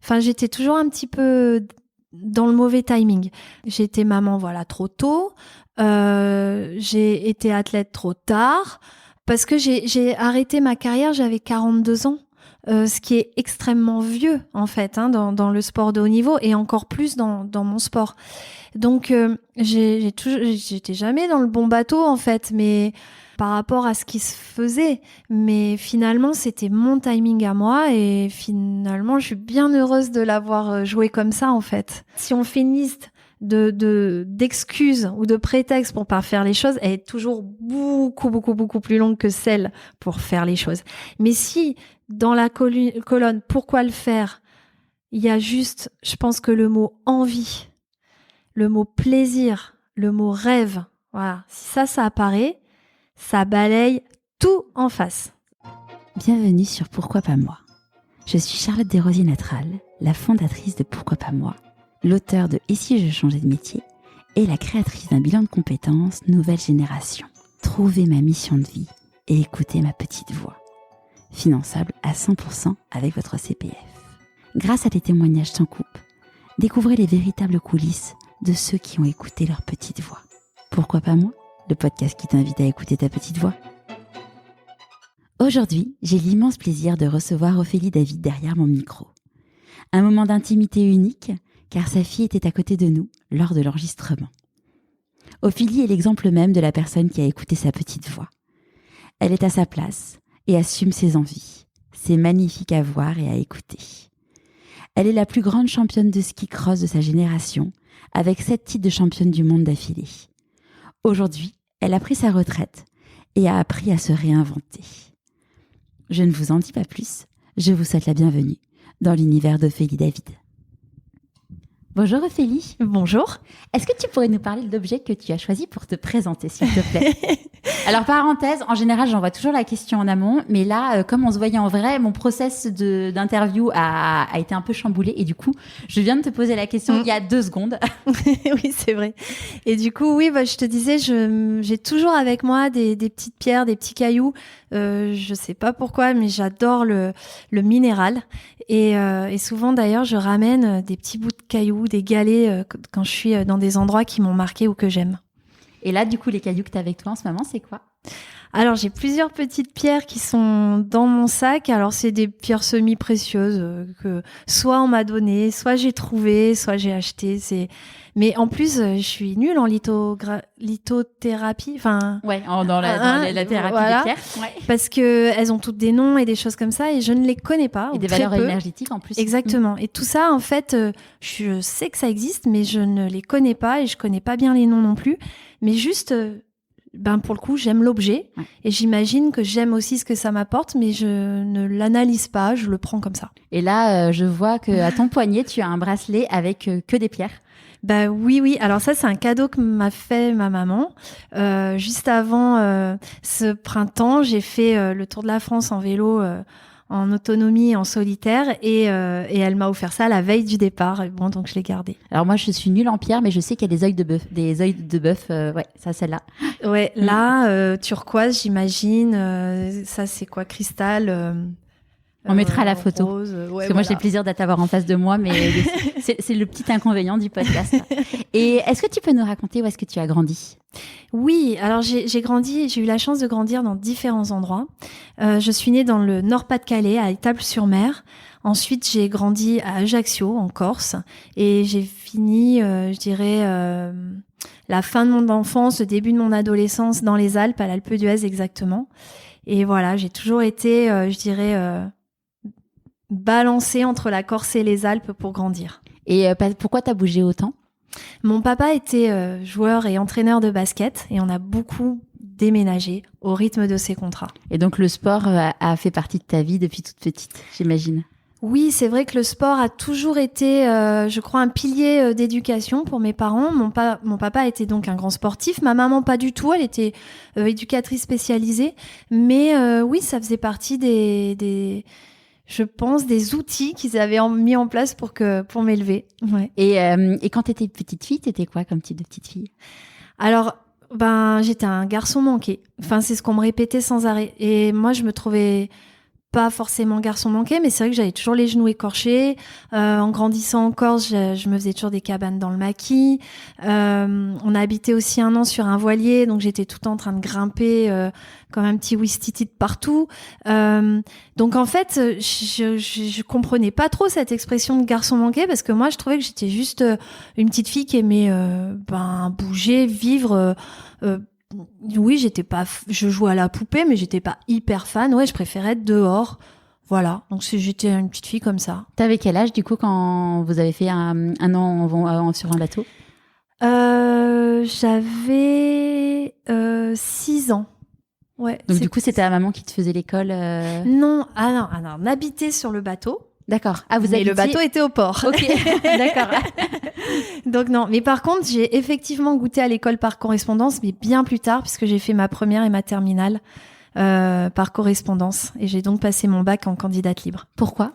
Enfin, j'étais toujours un petit peu dans le mauvais timing. J'ai été maman, trop tôt. J'ai été athlète trop tard. Parce que j'ai arrêté ma carrière, j'avais 42 ans. Ce qui est extrêmement vieux, en fait, dans le sport de haut niveau et encore plus dans mon sport. Donc, j'étais jamais dans le bon bateau, en fait, mais par rapport à ce qui se faisait. Mais finalement, c'était mon timing à moi et finalement, je suis bien heureuse de l'avoir joué comme ça, en fait. Si on fait une liste d'excuses ou de prétextes pour pas faire les choses, elle est toujours beaucoup plus longue que celle pour faire les choses. Mais si, dans la colonne, pourquoi le faire, il y a juste, je pense que le mot envie, le mot plaisir, le mot rêve, voilà. Si ça apparaît, ça balaye tout en face. Bienvenue sur Pourquoi pas moi. Je suis Charlotte Desrosiers-Natral, la fondatrice de Pourquoi pas moi, l'auteure de Et si je changeais de métier et la créatrice d'un bilan de compétences nouvelle génération. Trouvez ma mission de vie et écoutez ma petite voix. Finançable à 100% avec votre CPF. Grâce à des témoignages sans coupe, découvrez les véritables coulisses de ceux qui ont écouté leur petite voix. Pourquoi pas moi, le podcast qui t'invite à écouter ta petite voix. Aujourd'hui, j'ai l'immense plaisir de recevoir Ophélie David derrière mon micro. Un moment d'intimité unique, car sa fille était à côté de nous lors de l'enregistrement. Ophélie est l'exemple même de la personne qui a écouté sa petite voix. Elle est à sa place et assume ses envies. C'est magnifique à voir et à écouter. Elle est la plus grande championne de ski cross de sa génération, avec 7 titres de championne du monde d'affilée. Aujourd'hui, elle a pris sa retraite et a appris à se réinventer. Je ne vous en dis pas plus, je vous souhaite la bienvenue dans l'univers d'Ophélie David. Bonjour Ophélie. Bonjour. Est-ce que tu pourrais nous parler de l'objet que tu as choisi pour te présenter, s'il te plaît? Alors, parenthèse, en général, j'envoie toujours la question en amont, mais là, comme on se voyait en vrai, mon process d'interview a été un peu chamboulé et du coup, je viens de te poser la question il y a 2 secondes. Oui, c'est vrai. Et du coup, oui, je te disais, j'ai toujours avec moi des petites pierres, des petits cailloux. Je sais pas pourquoi, mais j'adore le minéral. Et souvent, d'ailleurs, je ramène des petits bouts de cailloux, des galets quand je suis dans des endroits qui m'ont marqué ou que j'aime. Et là, du coup, les cailloux que tu as avec toi en ce moment, c'est quoi? Alors, j'ai plusieurs petites pierres qui sont dans mon sac. Alors, c'est des pierres semi-précieuses que soit on m'a donné, soit j'ai trouvé, soit j'ai acheté. Mais en plus, je suis nulle en lithothérapie. Enfin, ouais, dans la thérapie voilà, des pierres. Ouais. Parce que elles ont toutes des noms et des choses comme ça et je ne les connais pas. Et des valeurs énergétiques en plus. Exactement. Et tout ça, en fait, je sais que ça existe, mais je ne les connais pas et je connais pas bien les noms non plus. Mais juste, pour le coup, j'aime l'objet et j'imagine que j'aime aussi ce que ça m'apporte, mais je ne l'analyse pas, je le prends comme ça. Et là, je vois qu'à ton poignet, tu as un bracelet avec que des pierres. Oui. Alors ça, c'est un cadeau que m'a fait ma maman. Juste avant ce printemps, j'ai fait le tour de la France en vélo, en autonomie, en solitaire, et elle m'a offert ça la veille du départ. Et bon, donc je l'ai gardé. Alors moi, je suis nulle en pierre, mais je sais qu'il y a des œils de bœuf. Ouais, ça, celle-là. Ouais, là, turquoise, j'imagine. Ça, c'est quoi, cristal. On mettra la photo. Rose, parce que moi, j'ai le plaisir de t'avoir en face de moi, mais c'est le petit inconvénient du podcast. Et est-ce que tu peux nous raconter où est-ce que tu as grandi? Oui, alors j'ai eu la chance de grandir dans différents endroits. Je suis née dans le Nord-Pas-de-Calais, à Étaples-sur-Mer. Ensuite, j'ai grandi à Ajaccio, en Corse. Et j'ai fini, je dirais, la fin de mon enfance, le début de mon adolescence dans les Alpes, à l'Alpe d'Huez exactement. Et voilà, j'ai toujours été, je dirais... balancée entre la Corse et les Alpes pour grandir. Et pourquoi t'as bougé autant? Mon papa était joueur et entraîneur de basket et on a beaucoup déménagé au rythme de ses contrats. Et donc le sport a fait partie de ta vie depuis toute petite, j'imagine? Oui, c'est vrai que le sport a toujours été, je crois, un pilier d'éducation pour mes parents. Mon papa était donc un grand sportif, ma maman pas du tout, elle était éducatrice spécialisée. Mais oui, ça faisait partie je pense, des outils qu'ils avaient mis en place pour m'élever. Ouais. Et quand t'étais petite fille, t'étais quoi comme type de petite fille? Alors, j'étais un garçon manqué. Enfin, c'est ce qu'on me répétait sans arrêt. Et moi, je me trouvais pas forcément garçon manqué, mais c'est vrai que j'avais toujours les genoux écorchés. En grandissant en Corse, je me faisais toujours des cabanes dans le maquis. On a habité aussi 1 an sur un voilier, donc j'étais tout le temps en train de grimper comme un petit ouistiti de partout. Donc en fait, je comprenais pas trop cette expression de garçon manqué, parce que moi, je trouvais que j'étais juste une petite fille qui aimait bouger, vivre. Oui, je jouais à la poupée, mais j'étais pas hyper fan. Ouais, je préférais être dehors. Voilà. Donc j'étais une petite fille comme ça. T'avais quel âge du coup quand vous avez fait un an sur un bateau? J'avais 6 ans. Ouais. Donc du coup, c'était ta maman qui te faisait l'école Non, on habitait sur le bateau. D'accord. Ah, vous mais habitiez... le bateau était au port. Ok, d'accord. Donc non, mais par contre, j'ai effectivement goûté à l'école par correspondance, mais bien plus tard, puisque j'ai fait ma première et ma terminale par correspondance. Et j'ai donc passé mon bac en candidate libre. Pourquoi?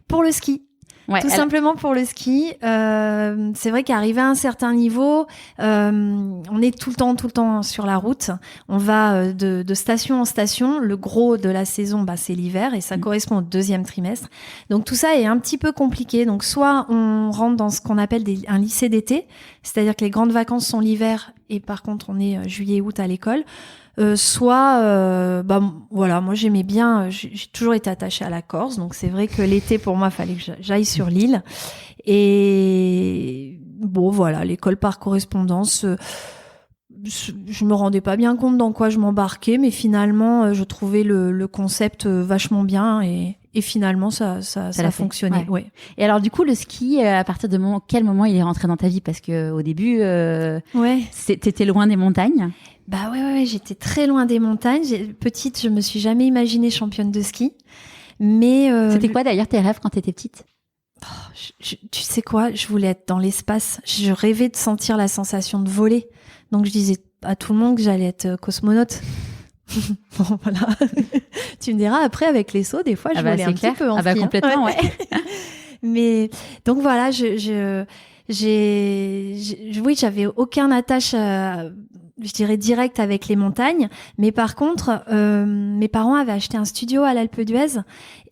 Pour le ski. Ouais, Tout simplement pour le ski. C'est vrai qu'arrivé à un certain niveau, on est tout le temps sur la route. On va de station en station. Le gros de la saison, c'est l'hiver et ça correspond au 2e trimestre. Donc tout ça est un petit peu compliqué. Donc soit on rentre dans ce qu'on appelle un lycée d'été, c'est-à-dire que les grandes vacances sont l'hiver et par contre on est juillet-août à l'école. Voilà, moi j'aimais bien, j'ai toujours été attachée à la Corse, donc c'est vrai que l'été pour moi fallait que j'aille sur l'île. Et bon voilà, l'école par correspondance, je me rendais pas bien compte dans quoi je m'embarquais, mais finalement je trouvais le concept vachement bien et finalement ça a fonctionné. Ouais. Ouais. Et alors du coup le ski, à partir de quel moment il est rentré dans ta vie? Parce que au début, t'étais loin des montagnes. Bah ouais, j'étais très loin des montagnes. Petite, je me suis jamais imaginée championne de ski. Mais c'était quoi d'ailleurs tes rêves quand t'étais petite? Tu sais quoi? Je voulais être dans l'espace. Je rêvais de sentir la sensation de voler. Donc je disais à tout le monde que j'allais être cosmonaute. Bon, voilà. Tu me diras après avec les sauts, des fois je volais un petit peu en ski. Complètement, ouais. Mais donc voilà, oui, j'avais aucun attache, je dirais direct avec les montagnes, mais par contre, mes parents avaient acheté un studio à l'Alpe d'Huez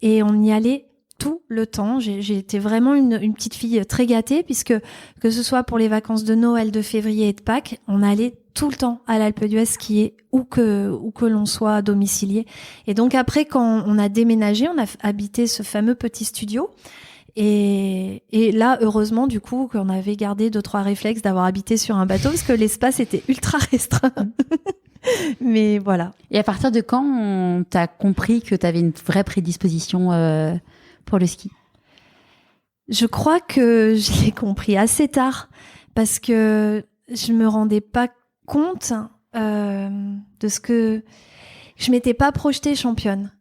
et on y allait tout le temps. J'ai été vraiment une petite fille très gâtée, puisque que ce soit pour les vacances de Noël, de février et de Pâques, on allait tout le temps à l'Alpe d'Huez skier où que l'on soit domicilié. Et donc après, quand on a déménagé, on a habité ce fameux petit studio. Et là, heureusement, du coup, qu'on avait gardé 2-3 réflexes d'avoir habité sur un bateau, parce que l'espace était ultra restreint. Mais voilà. Et à partir de quand t'as compris que t'avais une vraie prédisposition pour le ski? Je crois que je l'ai compris assez tard, parce que je me rendais pas compte de ce que... Je m'étais pas projetée championne.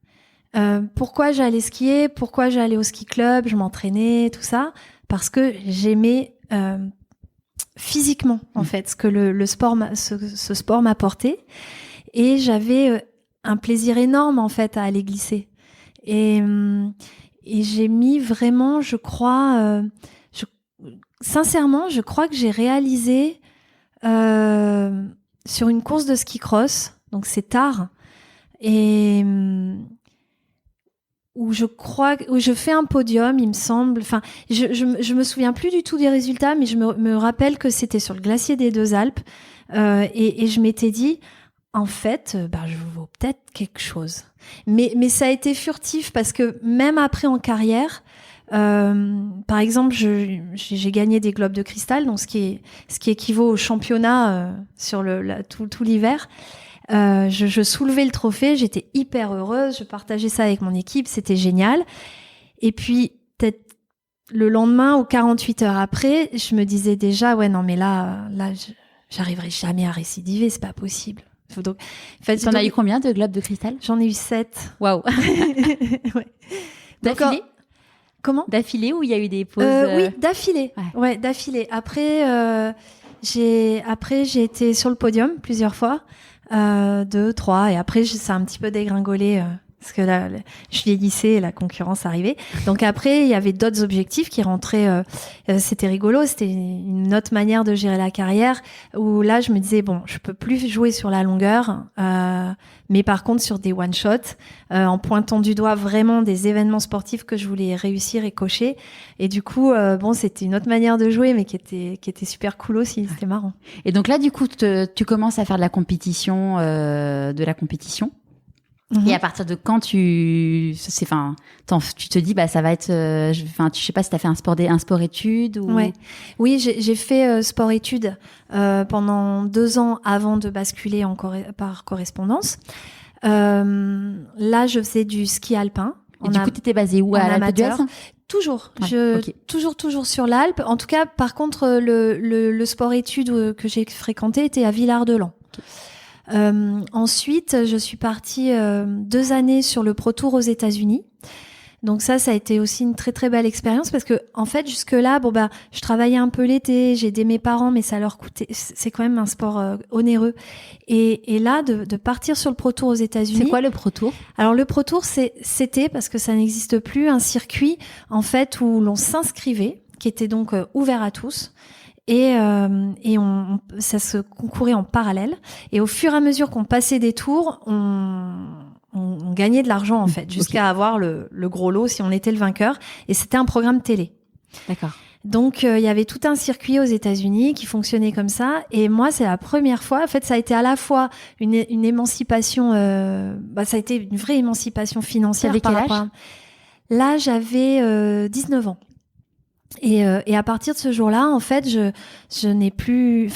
Pourquoi j'allais skier, pourquoi j'allais au ski club, je m'entraînais, tout ça, parce que j'aimais physiquement en fait ce que ce sport m'apportait, et j'avais un plaisir énorme en fait à aller glisser. Et j'ai mis vraiment, je crois, sincèrement, je crois que j'ai réalisé sur une course de ski cross, donc c'est tard, et où je fais un podium, il me semble. Enfin, je me souviens plus du tout des résultats, mais je me rappelle que c'était sur le glacier des Deux Alpes, et je m'étais dit, en fait, je vaux peut-être quelque chose. Mais ça a été furtif, parce que même après en carrière, par exemple, j'ai gagné des globes de cristal, donc ce qui équivaut au championnat sur tout l'hiver. Je soulevais le trophée, j'étais hyper heureuse, je partageais ça avec mon équipe, c'était génial. Et puis, peut-être le lendemain ou 48 heures après, je me disais déjà, ouais, non, mais là, j'arriverai jamais à récidiver, c'est pas possible. T'en as eu combien de globes de cristal? J'en ai eu 7. Waouh. Ouais. D'affilée? Comment? D'affilée, ou il y a eu des pauses? Oui, d'affilée. Ouais, d'affilée. Après, j'ai été sur le podium plusieurs fois. 2, 3, et après ça a un petit peu dégringolé parce que là, je vieillissais et la concurrence arrivait. Donc après, il y avait d'autres objectifs qui rentraient. C'était rigolo, c'était une autre manière de gérer la carrière, où là, je me disais, bon, je peux plus jouer sur la longueur, mais par contre sur des one-shots, en pointant du doigt vraiment des événements sportifs que je voulais réussir et cocher. Et du coup, bon, c'était une autre manière de jouer, mais qui était super cool aussi, c'était marrant. Et donc là, du coup, tu commences à faire de la compétition. Et à partir de quand tu te dis ça va être je sais pas si t'as fait un sport études ou... Ouais. Oui, j'ai fait sport études pendant 2 ans avant de basculer par correspondance. Là, je faisais du ski alpin. Et du coup, t'étais basée où, à l'Alpe d'Huez? Toujours, okay. toujours sur l'Alpe. En tout cas, par contre, le sport études que j'ai fréquenté était à Villard-de-Lans. Okay. Ensuite, je suis partie 2 années sur le Pro Tour aux États-Unis. Donc ça a été aussi une très très belle expérience parce que en fait jusque-là, je travaillais un peu l'été, j'ai aidé mes parents, mais ça leur coûtait. C'est quand même un sport onéreux. Et là, de partir sur le Pro Tour aux États-Unis. C'est quoi le Pro Tour ? Alors le Pro Tour, c'était parce que ça n'existe plus un circuit en fait où l'on s'inscrivait, qui était donc ouvert à tous. Et ça se concourait en parallèle. Et au fur et à mesure qu'on passait des tours, on gagnait de l'argent, en fait, jusqu'à avoir le gros lot si on était le vainqueur. Et c'était un programme télé. D'accord. Donc, il y avait tout un circuit aux États-Unis qui fonctionnait comme ça. Et moi, c'est la première fois. En fait, ça a été à la fois une émancipation, ça a été une vraie émancipation financière. Avec quel âge ? Là, j'avais 19 ans. Et à partir de ce jour-là, en fait, je n'ai plus,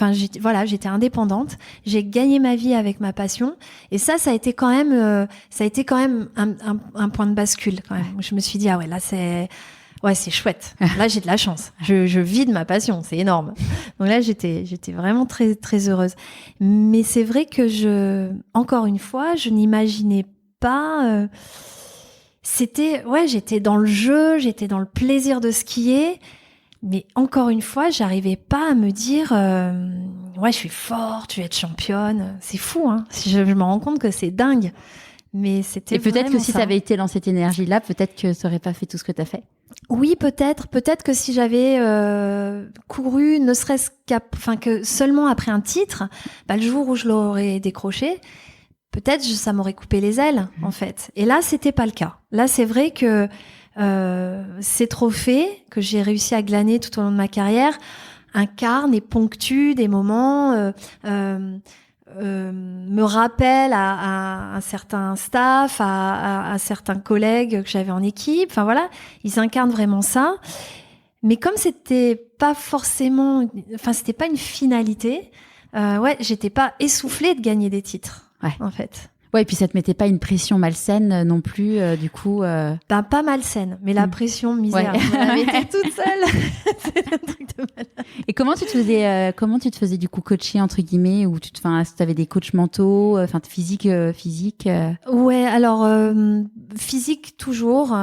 j'étais indépendante. J'ai gagné ma vie avec ma passion. Et ça a été quand même un point de bascule, quand même. Je me suis dit, ah ouais, là, c'est chouette. Là, j'ai de la chance. Je vis de ma passion. C'est énorme. Donc là, j'étais vraiment très, très heureuse. Mais c'est vrai que encore une fois, je n'imaginais pas, j'étais dans le jeu, j'étais dans le plaisir de skier, mais encore une fois, j'arrivais pas à me dire, je suis forte, je vais être championne. C'est fou, hein. Je me rends compte que c'est dingue. Mais c'était. Et peut-être que si ça avait été dans cette énergie-là, peut-être que ça aurait pas fait tout ce que t'as fait. Oui, peut-être que si j'avais couru, ne serait-ce que seulement après un titre, le jour où je l'aurais décroché. Peut-être ça m'aurait coupé les ailes, en fait. Et là, c'était pas le cas. Là, c'est vrai que ces trophées que j'ai réussi à glaner tout au long de ma carrière incarnent et ponctuent des moments, me rappellent à un certain staff, à certains collègues que j'avais en équipe. Enfin voilà, ils incarnent vraiment ça. Mais comme c'était pas une finalité, j'étais pas essoufflée de gagner des titres. Ouais. En fait. Ouais, et puis ça te mettait pas une pression malsaine non plus, du coup. Pas malsaine, mais la pression misère. Ouais. J'avais été toute seule. C'est un truc de malade. Et comment tu te faisais du coup coacher entre guillemets, ou est-ce que tu avais des coachs mentaux, physique. Ouais, alors physique toujours,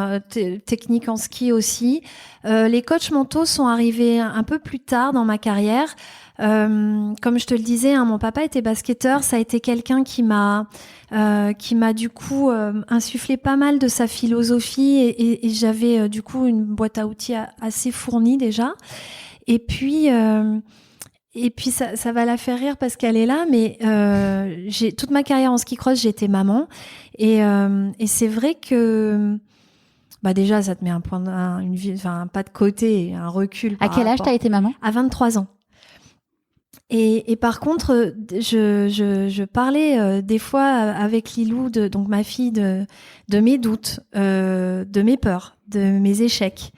technique en ski aussi. Les coachs mentaux sont arrivés un peu plus tard dans ma carrière. Comme je te le disais, hein, mon papa était basketteur. Ça a été quelqu'un qui m'a du coup insufflé pas mal de sa philosophie et j'avais du coup une boîte à outils assez fournie déjà. Et puis ça va la faire rire parce qu'elle est là, mais j'ai toute ma carrière en ski cross, j'ai été maman et c'est vrai que déjà ça te met un pas de côté, un recul. À quel âge t'as été maman ? À 23 ans. Et par contre, je parlais des fois avec Lilou, donc ma fille, de mes doutes, de mes peurs, de mes échecs,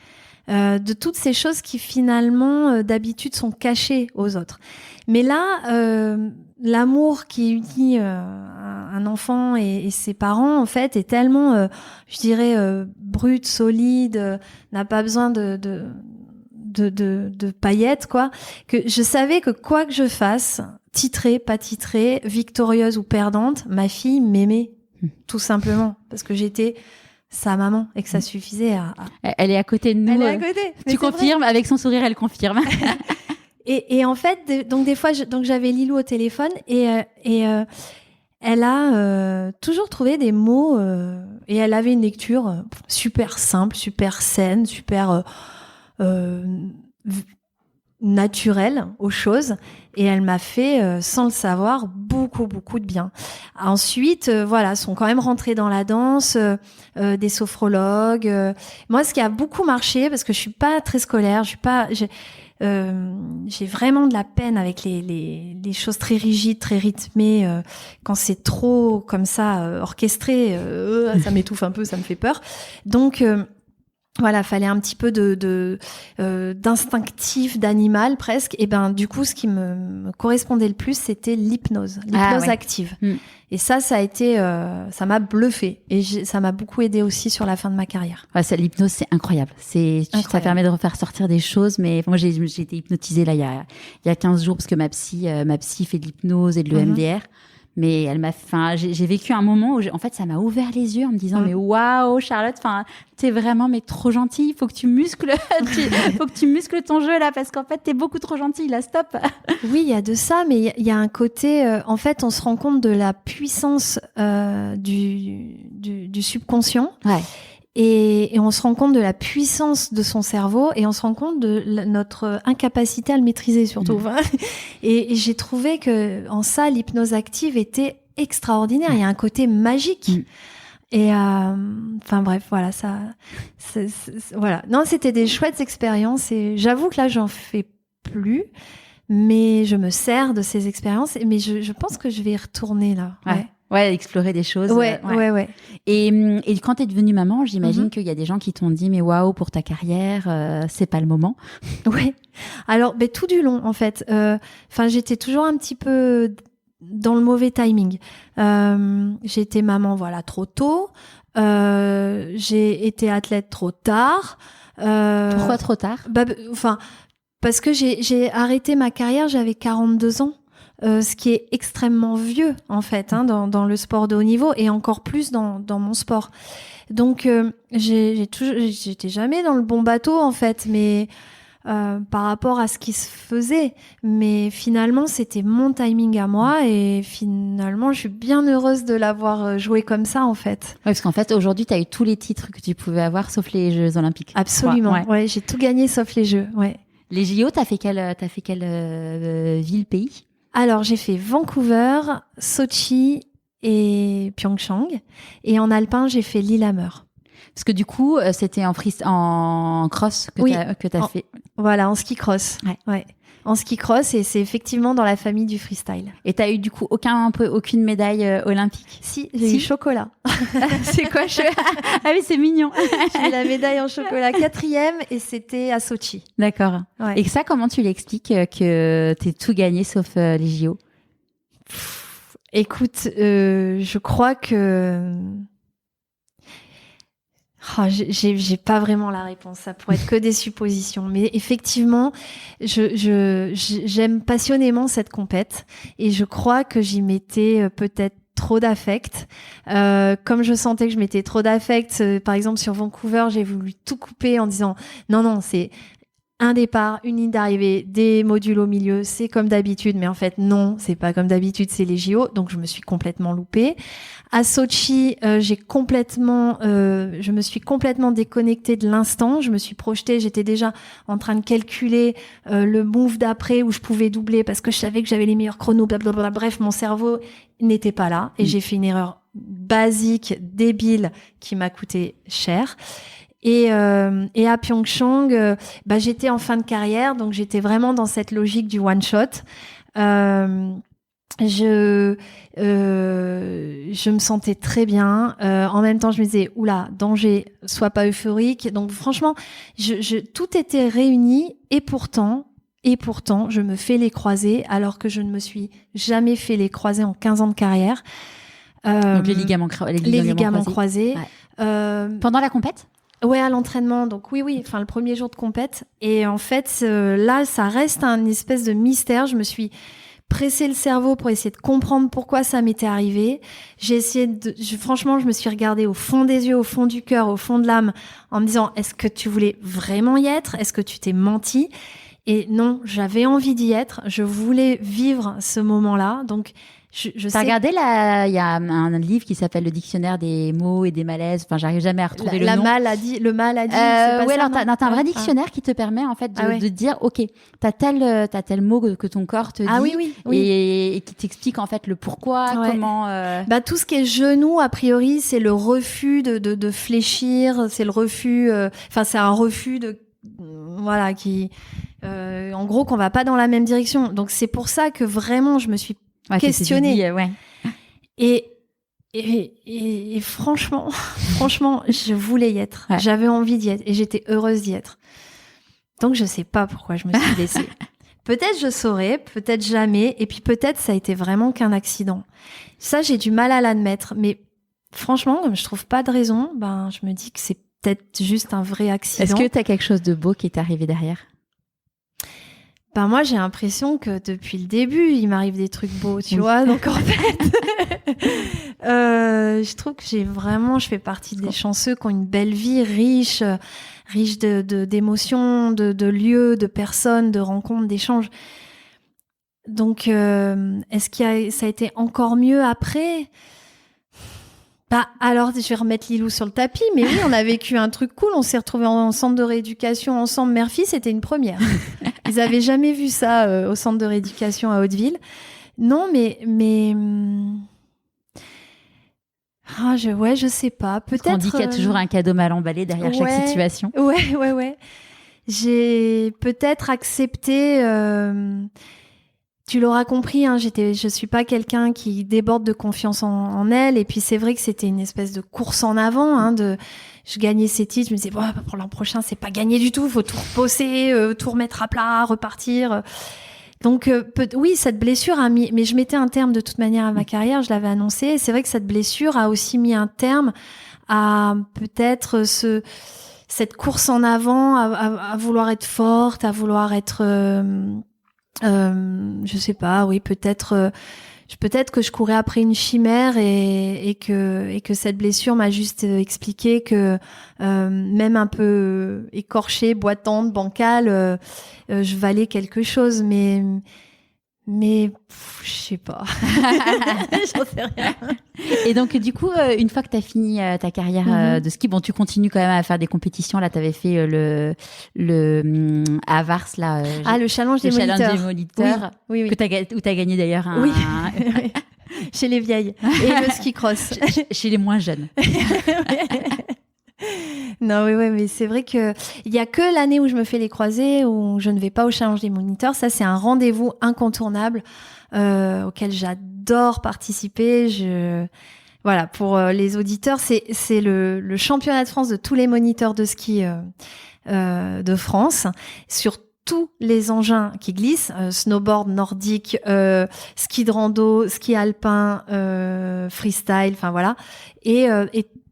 de toutes ces choses qui finalement d'habitude sont cachées aux autres. Mais là, l'amour qui unit un enfant et ses parents, en fait, est tellement, je dirais, brut, solide, n'a pas besoin de paillettes, quoi, que je savais que quoi que je fasse, titrée, pas titrée, victorieuse ou perdante, ma fille m'aimait, tout simplement, parce que j'étais sa maman et que ça suffisait à... Elle est à côté de nous. Elle est à côté. Tu confirmes, avec son sourire, elle confirme. et en fait, donc des fois, donc j'avais Lilou au téléphone et elle a toujours trouvé des mots et elle avait une lecture super simple, super saine, super naturelle aux choses, et elle m'a fait, sans le savoir, beaucoup de bien. Ensuite, voilà, sont quand même rentrés dans la danse des sophrologues. Moi, ce qui a beaucoup marché, parce que je suis pas très scolaire, j'ai vraiment de la peine avec les choses très rigides, très rythmées. Quand c'est trop comme ça orchestré, ça m'étouffe un peu, ça me fait peur. Donc voilà, fallait un petit peu d'instinctif, d'animal presque. Et ben du coup, ce qui me correspondait le plus, c'était l'hypnose ouais. active. Et ça a été, ça m'a bluffé et ça m'a beaucoup aidé aussi sur la fin de ma carrière. Ouais, l'hypnose, c'est incroyable. Ça permet de refaire sortir des choses. Mais moi, j'ai été hypnotisée là il y a 15 jours parce que ma psy fait de l'hypnose et de l'EMDR. Mais j'ai vécu un moment où en fait, ça m'a ouvert les yeux en me disant, mais waouh, Charlotte, t'es vraiment, mais trop gentille. Faut que tu muscles ton jeu là, parce qu'en fait, t'es beaucoup trop gentille là, stop. Oui, il y a de ça, mais il y a un côté, en fait, on se rend compte de la puissance du subconscient. Ouais. Et on se rend compte de la puissance de son cerveau et on se rend compte de notre incapacité à le maîtriser surtout. Et j'ai trouvé que en ça, l'hypnose active était extraordinaire. Il y a un côté magique. Et enfin bref, voilà, voilà. Non, c'était des chouettes expériences et j'avoue que là, j'en fais plus, mais je me sers de ces expériences. Mais je pense que je vais y retourner là. Ouais, explorer des choses. Ouais. Et quand t'es devenue maman, j'imagine qu'il y a des gens qui t'ont dit, mais waouh, pour ta carrière, c'est pas le moment. Ouais. Alors, tout du long, en fait. J'étais toujours un petit peu dans le mauvais timing. J'ai été maman, voilà, trop tôt. J'ai été athlète trop tard. Pourquoi trop tard? Parce que j'ai arrêté ma carrière, j'avais 42 ans. Ce qui est extrêmement vieux en fait dans le sport de haut niveau et encore plus dans mon sport. Donc j'étais jamais dans le bon bateau en fait, mais par rapport à ce qui se faisait. Mais finalement c'était mon timing à moi et finalement je suis bien heureuse de l'avoir joué comme ça en fait. Ouais, parce qu'en fait aujourd'hui tu as eu tous les titres que tu pouvais avoir sauf les Jeux Olympiques. Absolument. Ouais, j'ai tout gagné sauf les Jeux. Ouais. Les JO, t'as fait quelle ville, pays? Alors, j'ai fait Vancouver, Sochi et Pyeongchang. Et en alpin, j'ai fait Lillehammer. Parce que du coup, c'était en cross que t'as fait. Voilà, en ski cross. Ouais. En ski cross, et c'est effectivement dans la famille du freestyle. Et t'as eu du coup aucune médaille olympique? Si, j'ai eu chocolat. C'est quoi Ah oui, c'est mignon. J'ai eu la médaille en chocolat 4e et c'était à Sochi. D'accord. Ouais. Et ça, comment tu l'expliques que t'aies tout gagné sauf les JO? Écoute, je crois que... j'ai pas vraiment la réponse, ça pourrait être que des suppositions, mais effectivement j'aime passionnément cette compète et je crois que j'y mettais peut-être trop d'affect, comme je sentais que je mettais trop d'affect, par exemple sur Vancouver j'ai voulu tout couper en disant non c'est un départ, une ligne d'arrivée, des modules au milieu, c'est comme d'habitude, mais en fait non, c'est pas comme d'habitude, c'est les JO, donc je me suis complètement loupée. À Sochi, je me suis complètement déconnectée de l'instant, je me suis projetée, j'étais déjà en train de calculer le move d'après où je pouvais doubler parce que je savais que j'avais les meilleurs chronos, blablabla. Bref, mon cerveau n'était pas là et j'ai fait une erreur basique, débile, qui m'a coûté cher. Et à Pyeongchang, j'étais en fin de carrière, donc j'étais vraiment dans cette logique du one shot. Je me sentais très bien. En même temps, je me disais, oula, danger, sois pas euphorique. Donc franchement, tout était réuni et pourtant, je me fais les croisés alors que je ne me suis jamais fait les croisés en 15 ans de carrière. Donc les ligaments croisés. Ouais. Pendant la compète? Ouais, à l'entraînement. Donc oui, le premier jour de compète. Et en fait, là, ça reste un espèce de mystère. Je me suis pressé le cerveau pour essayer de comprendre pourquoi ça m'était arrivé. Franchement, je me suis regardée au fond des yeux, au fond du cœur, au fond de l'âme, en me disant, est-ce que tu voulais vraiment y être? Est-ce que tu t'es menti? Et non, j'avais envie d'y être. Je voulais vivre ce moment-là. Donc, T'as regardé là, il y a un livre qui s'appelle Le dictionnaire des mots et des malaises. Enfin, j'arrive jamais à retrouver le nom. Le maladie. C'est pas ouais, ça, alors t'as un vrai dictionnaire qui te permet en fait de dire, ok, t'as tel mot que ton corps te dit, oui. Et qui t'explique en fait le pourquoi, comment. Bah tout ce qui est genou, a priori, c'est le refus de fléchir, c'est le refus. Enfin, c'est un refus de voilà qui. En gros, qu'on va pas dans la même direction. Donc c'est pour ça que vraiment, je me suis questionnée. Et franchement, je voulais y être. Ouais. J'avais envie d'y être et j'étais heureuse d'y être. Donc je sais pas pourquoi je me suis blessée. Peut-être je saurais, peut-être jamais. Et puis peut-être ça a été vraiment qu'un accident. Ça, j'ai du mal à l'admettre. Mais franchement, comme je trouve pas de raison, je me dis que c'est peut-être juste un vrai accident. Est-ce que t'as quelque chose de beau qui est arrivé derrière ? Moi, j'ai l'impression que depuis le début, il m'arrive des trucs beaux, tu vois. Donc, en fait, je trouve que je fais partie des chanceux qui ont une belle vie riche d'émotions, de lieux, de personnes, de rencontres, d'échanges. Donc, est-ce que ça a été encore mieux après ? Alors, je vais remettre Lilou sur le tapis, mais oui, on a vécu un truc cool. On s'est retrouvés en centre de rééducation ensemble, mère-fille, c'était une première. Ils avaient jamais vu ça au centre de rééducation à Hauteville. Non, mais je sais pas. Peut-être. On dit qu'il y a toujours un cadeau mal emballé derrière chaque situation. Ouais. J'ai peut-être accepté. Tu l'auras compris, hein, je suis pas quelqu'un qui déborde de confiance en elle. Et puis c'est vrai que c'était une espèce de course en avant. Hein, je gagnais ces titres, je me disais pour l'an prochain c'est pas gagné du tout, faut tout reposer, tout remettre à plat, repartir. Donc oui, cette blessure a mis, mais je mettais un terme de toute manière à ma carrière, je l'avais annoncé. Et c'est vrai que cette blessure a aussi mis un terme à peut-être cette course en avant, à vouloir être forte, à vouloir être je sais pas, oui, peut-être que je courais après une chimère et que cette blessure m'a juste expliqué que même un peu écorchée, boitante, bancale, je valais quelque chose, mais je sais pas. J'en sais rien. Et donc, du coup, une fois que tu as fini ta carrière de ski, tu continues quand même à faire des compétitions. Là, tu avais fait à Vars, là. Le challenge des moniteurs. Oui. Où tu as gagné d'ailleurs un. Oui. Chez les vieilles. Et le ski cross. Chez les moins jeunes. Non, oui, mais c'est vrai que il y a que l'année où je me fais les croisés où je ne vais pas au challenge des moniteurs. Ça, c'est un rendez-vous incontournable auquel j'adore participer. Voilà, pour les auditeurs, c'est le championnat de France de tous les moniteurs de ski de France sur tous les engins qui glissent, snowboard nordique, ski de rando, ski alpin, freestyle, enfin voilà, et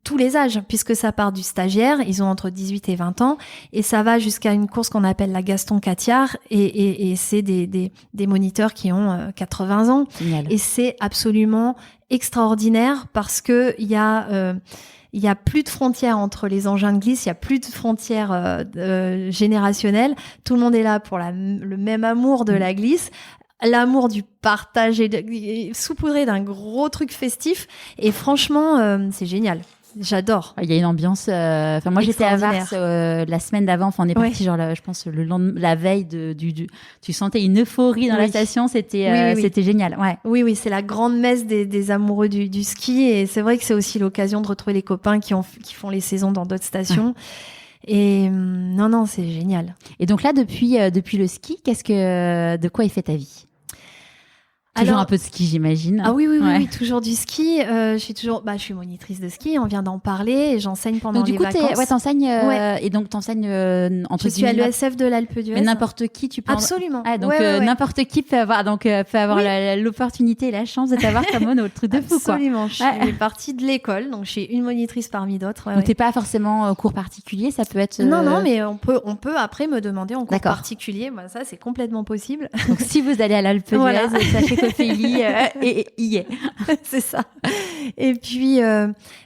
tous les âges, puisque ça part du stagiaire, ils ont entre 18 et 20 ans, et ça va jusqu'à une course qu'on appelle la Gaston Catiard, et c'est des moniteurs qui ont 80 ans. Génial. Et c'est absolument extraordinaire parce que il y a plus de frontières entre les engins de glisse, il y a plus de frontières générationnelles. Tout le monde est là pour le même amour de la glisse. L'amour du partage et saupoudré d'un gros truc festif. Et franchement, c'est génial. J'adore. Il y a une ambiance. Moi, j'étais à Vars la semaine d'avant. Enfin, on est parti je pense la veille tu sentais une euphorie dans la station. C'était c'était génial. Ouais. Oui, c'est la grande messe des amoureux du ski. Et c'est vrai que c'est aussi l'occasion de retrouver les copains qui font les saisons dans d'autres stations. Ouais. Et non, c'est génial. Et donc là, depuis le ski, de quoi est fait ta vie? Toujours un peu de ski, j'imagine. Ah oui, toujours du ski. Je suis monitrice de ski, on vient d'en parler et j'enseigne pendant les vacances. Donc du coup, t'enseignes, et donc t'enseignes entre Je suis à l'ESF de l'Alpe d'Huez. Mais n'importe qui, tu peux... Absolument. Ah, donc n'importe qui peut avoir l'opportunité et la chance de t'avoir comme mono, le truc de fou, quoi. Absolument. Je suis partie de l'école, donc je suis une monitrice parmi d'autres. Donc t'es pas forcément cours particulier, ça peut être... Non, mais on peut après me demander en cours particulier. Ça, c'est complètement possible. Donc si vous allez à l'Alpe d'Huez, sachez que Ophélie y est. C'est ça. Et puis,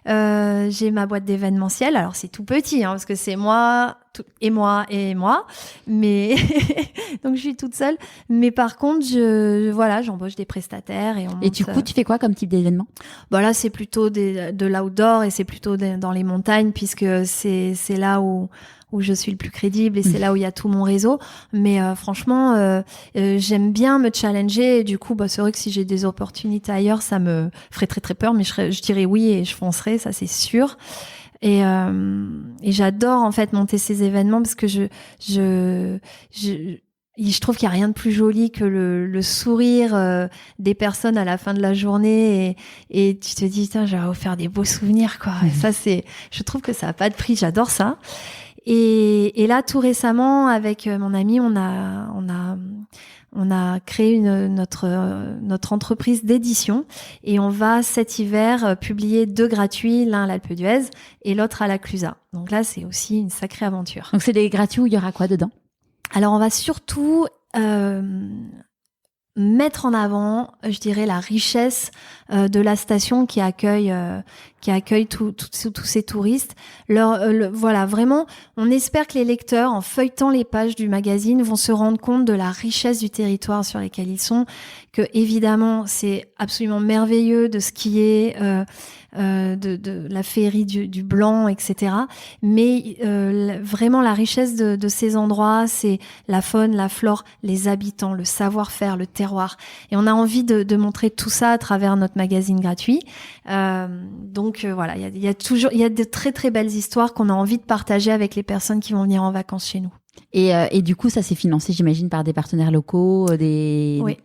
j'ai ma boîte d'événementiel. Alors, c'est tout petit, parce que c'est moi, et moi. Mais donc, je suis toute seule. Mais par contre, j'embauche des prestataires. Et du coup, tu fais quoi comme type d'événement ? Là, c'est plutôt de l'outdoor et c'est plutôt dans les montagnes puisque c'est là où je suis le plus crédible et c'est là où il y a tout mon réseau. Mais franchement, j'aime bien me challenger. Et du coup, c'est vrai que si j'ai des opportunités ailleurs, ça me ferait très très peur. Mais je dirais oui et je foncerai, ça c'est sûr. Et j'adore en fait monter ces événements parce que je trouve qu'il n'y a rien de plus joli que le sourire des personnes à la fin de la journée et tu te dis tiens, je vais faire des beaux souvenirs quoi. Et ça je trouve que ça n'a pas de prix, j'adore ça. Et là tout récemment avec mon ami, on a créé notre entreprise d'édition et on va cet hiver publier 2 gratuits, l'un à l'Alpe d'Huez et l'autre à la Clusaz. Donc là, c'est aussi une sacrée aventure. Donc c'est des gratuits où il y aura quoi dedans ? Alors on va surtout mettre en avant, je dirais, la richesse de la station qui accueille tous ces touristes. Voilà, vraiment, on espère que les lecteurs, en feuilletant les pages du magazine, vont se rendre compte de la richesse du territoire sur lequel ils sont, que évidemment, c'est absolument merveilleux de skier, de la féerie du Blanc, etc. Mais vraiment, la richesse de ces endroits, c'est la faune, la flore, les habitants, le savoir-faire, le terroir. Et on a envie de montrer tout ça à travers notre magazine gratuit. Donc voilà, il y a de très très belles histoires qu'on a envie de partager avec les personnes qui vont venir en vacances chez nous. Et du coup, ça s'est financé, j'imagine, par des partenaires locaux, Oui,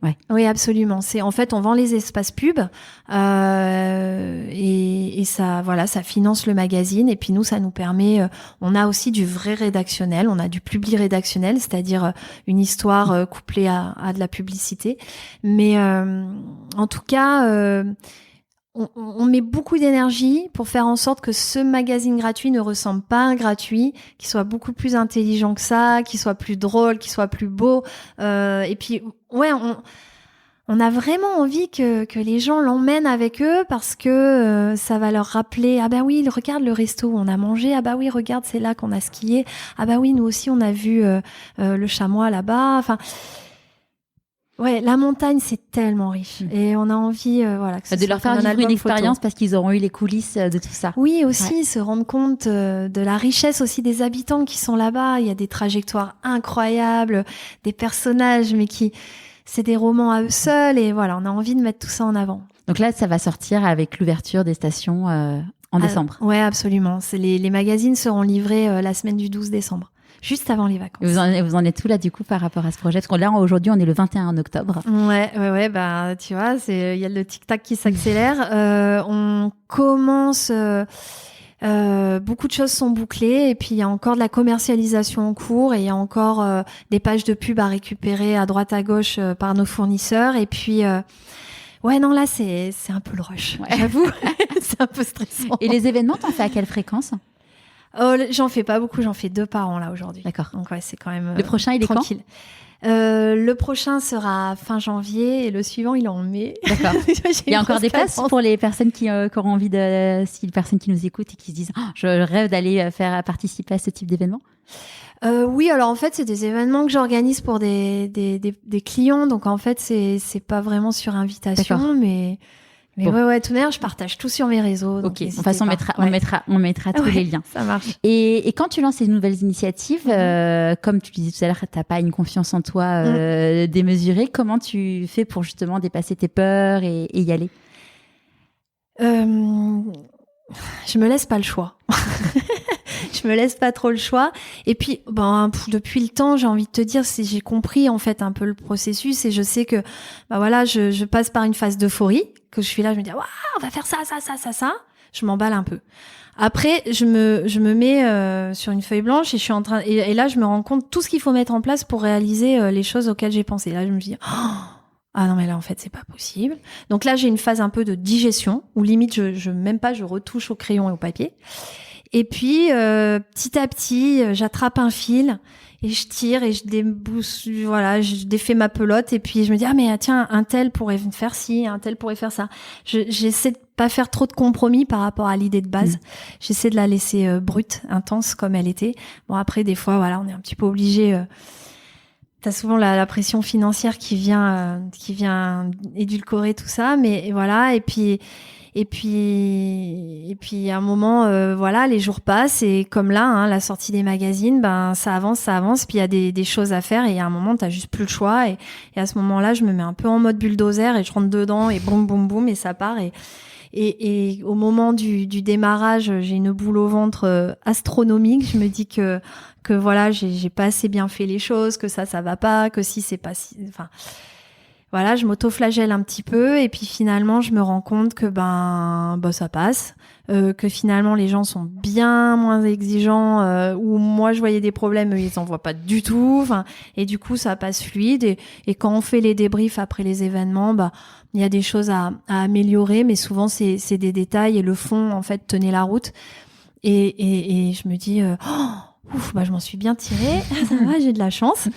absolument. En fait, on vend les espaces pubs et ça, voilà, ça finance le magazine. Et puis nous, ça nous permet. On a aussi du vrai rédactionnel, on a du publi rédactionnel, c'est-à-dire une histoire couplée à de la publicité. Mais en tout cas. On met beaucoup d'énergie pour faire en sorte que ce magazine gratuit ne ressemble pas à un gratuit, qu'il soit beaucoup plus intelligent que ça, qu'il soit plus drôle, qu'il soit plus beau. Et puis, ouais, on a vraiment envie que les gens l'emmènent avec eux parce que ça va leur rappeler, ah bah oui, regarde le resto où on a mangé, ah bah oui, regarde, c'est là qu'on a skié, ah bah oui, nous aussi on a vu le chamois là-bas, enfin... Ouais, la montagne, c'est tellement riche. Et on a envie, que de leur faire vivre une expérience parce qu'ils auront eu les coulisses de tout ça. Oui, aussi, se rendre compte de la richesse aussi des habitants qui sont là-bas. Il y a des trajectoires incroyables, des personnages, mais c'est des romans à eux seuls. Et voilà, on a envie de mettre tout ça en avant. Donc là, ça va sortir avec l'ouverture des stations en décembre. Ouais, absolument. Les magazines seront livrés la semaine du 12 décembre. Juste avant les vacances. Vous en êtes où là du coup par rapport à ce projet ? Parce que là aujourd'hui on est le 21 octobre. Ouais, bah tu vois, il y a le tic-tac qui s'accélère. On commence, beaucoup de choses sont bouclées et puis il y a encore de la commercialisation en cours et il y a encore des pages de pub à récupérer à droite à gauche par nos fournisseurs et puis. Ouais, non, là, c'est un peu le rush, j'avoue. C'est un peu stressant. Et les événements, t'en fais à quelle fréquence ? J'en fais pas beaucoup, j'en fais 2 par an là aujourd'hui. D'accord. Donc ouais, c'est quand même le prochain, il est tranquille. Le prochain sera fin janvier et le suivant, il est en mai. D'accord. Il y a encore des places pour les personnes qui auront envie si les personnes qui nous écoutent et qui se disent je rêve d'aller participer à ce type d'événement. Oui, alors en fait, c'est des événements que j'organise pour des clients. Donc en fait, c'est pas vraiment sur invitation, d'accord. mais bon. Ouais, tout d'ailleurs, je partage tout sur mes réseaux. Ok, de toute façon, on mettra tous les liens. Ça marche. Et quand tu lances ces nouvelles initiatives, comme tu disais tout à l'heure, t'as pas une confiance en toi démesurée. Comment tu fais pour justement dépasser tes peurs et y aller ? Je me laisse pas le choix. Je me laisse pas trop le choix. Et puis, depuis le temps, j'ai envie de te dire, j'ai compris en fait un peu le processus et je sais que, je passe par une phase d'euphorie, que je suis là, je me dis, waouh, on va faire ça. Je m'emballe un peu. Après, je me mets sur une feuille blanche et je suis en train, et là, je me rends compte tout ce qu'il faut mettre en place pour réaliser les choses auxquelles j'ai pensé. Là, je me dis, ah non, mais là, en fait, c'est pas possible. Donc là, j'ai une phase un peu de digestion où limite, je retouche au crayon et au papier. Et puis, petit à petit, j'attrape un fil je tire et je débousse, voilà, je défais ma pelote et puis je me dis, ah mais tiens, un tel pourrait faire ci, un tel pourrait faire ça. J'essaie de pas faire trop de compromis par rapport à l'idée de base. J'essaie de la laisser brute, intense comme elle était. Bon, après, des fois, voilà, on est un petit peu obligé. T'as souvent la pression financière qui vient édulcorer tout ça, mais voilà. Et puis à un moment, voilà, les jours passent et comme là, hein, la sortie des magazines, ben ça avance. Puis il y a des choses à faire et à un moment, t'as juste plus le choix. Et à ce moment-là, je me mets un peu en mode bulldozer et je rentre dedans et boum boum boum et ça part. Et au moment du démarrage, j'ai une boule au ventre astronomique. Je me dis que voilà, j'ai pas assez bien fait les choses, que ça va pas, que si c'est pas si, enfin voilà, je m'auto-flagelle un petit peu et puis finalement je me rends compte que ça passe, que finalement les gens sont bien moins exigeants, où moi je voyais des problèmes, eux ils en voient pas du tout, enfin, et du coup ça passe fluide et quand on fait les débriefs après les événements, il y a des choses à améliorer, mais souvent c'est des détails et le fond en fait tenait la route et je me dis je m'en suis bien tirée, ça va, j'ai de la chance.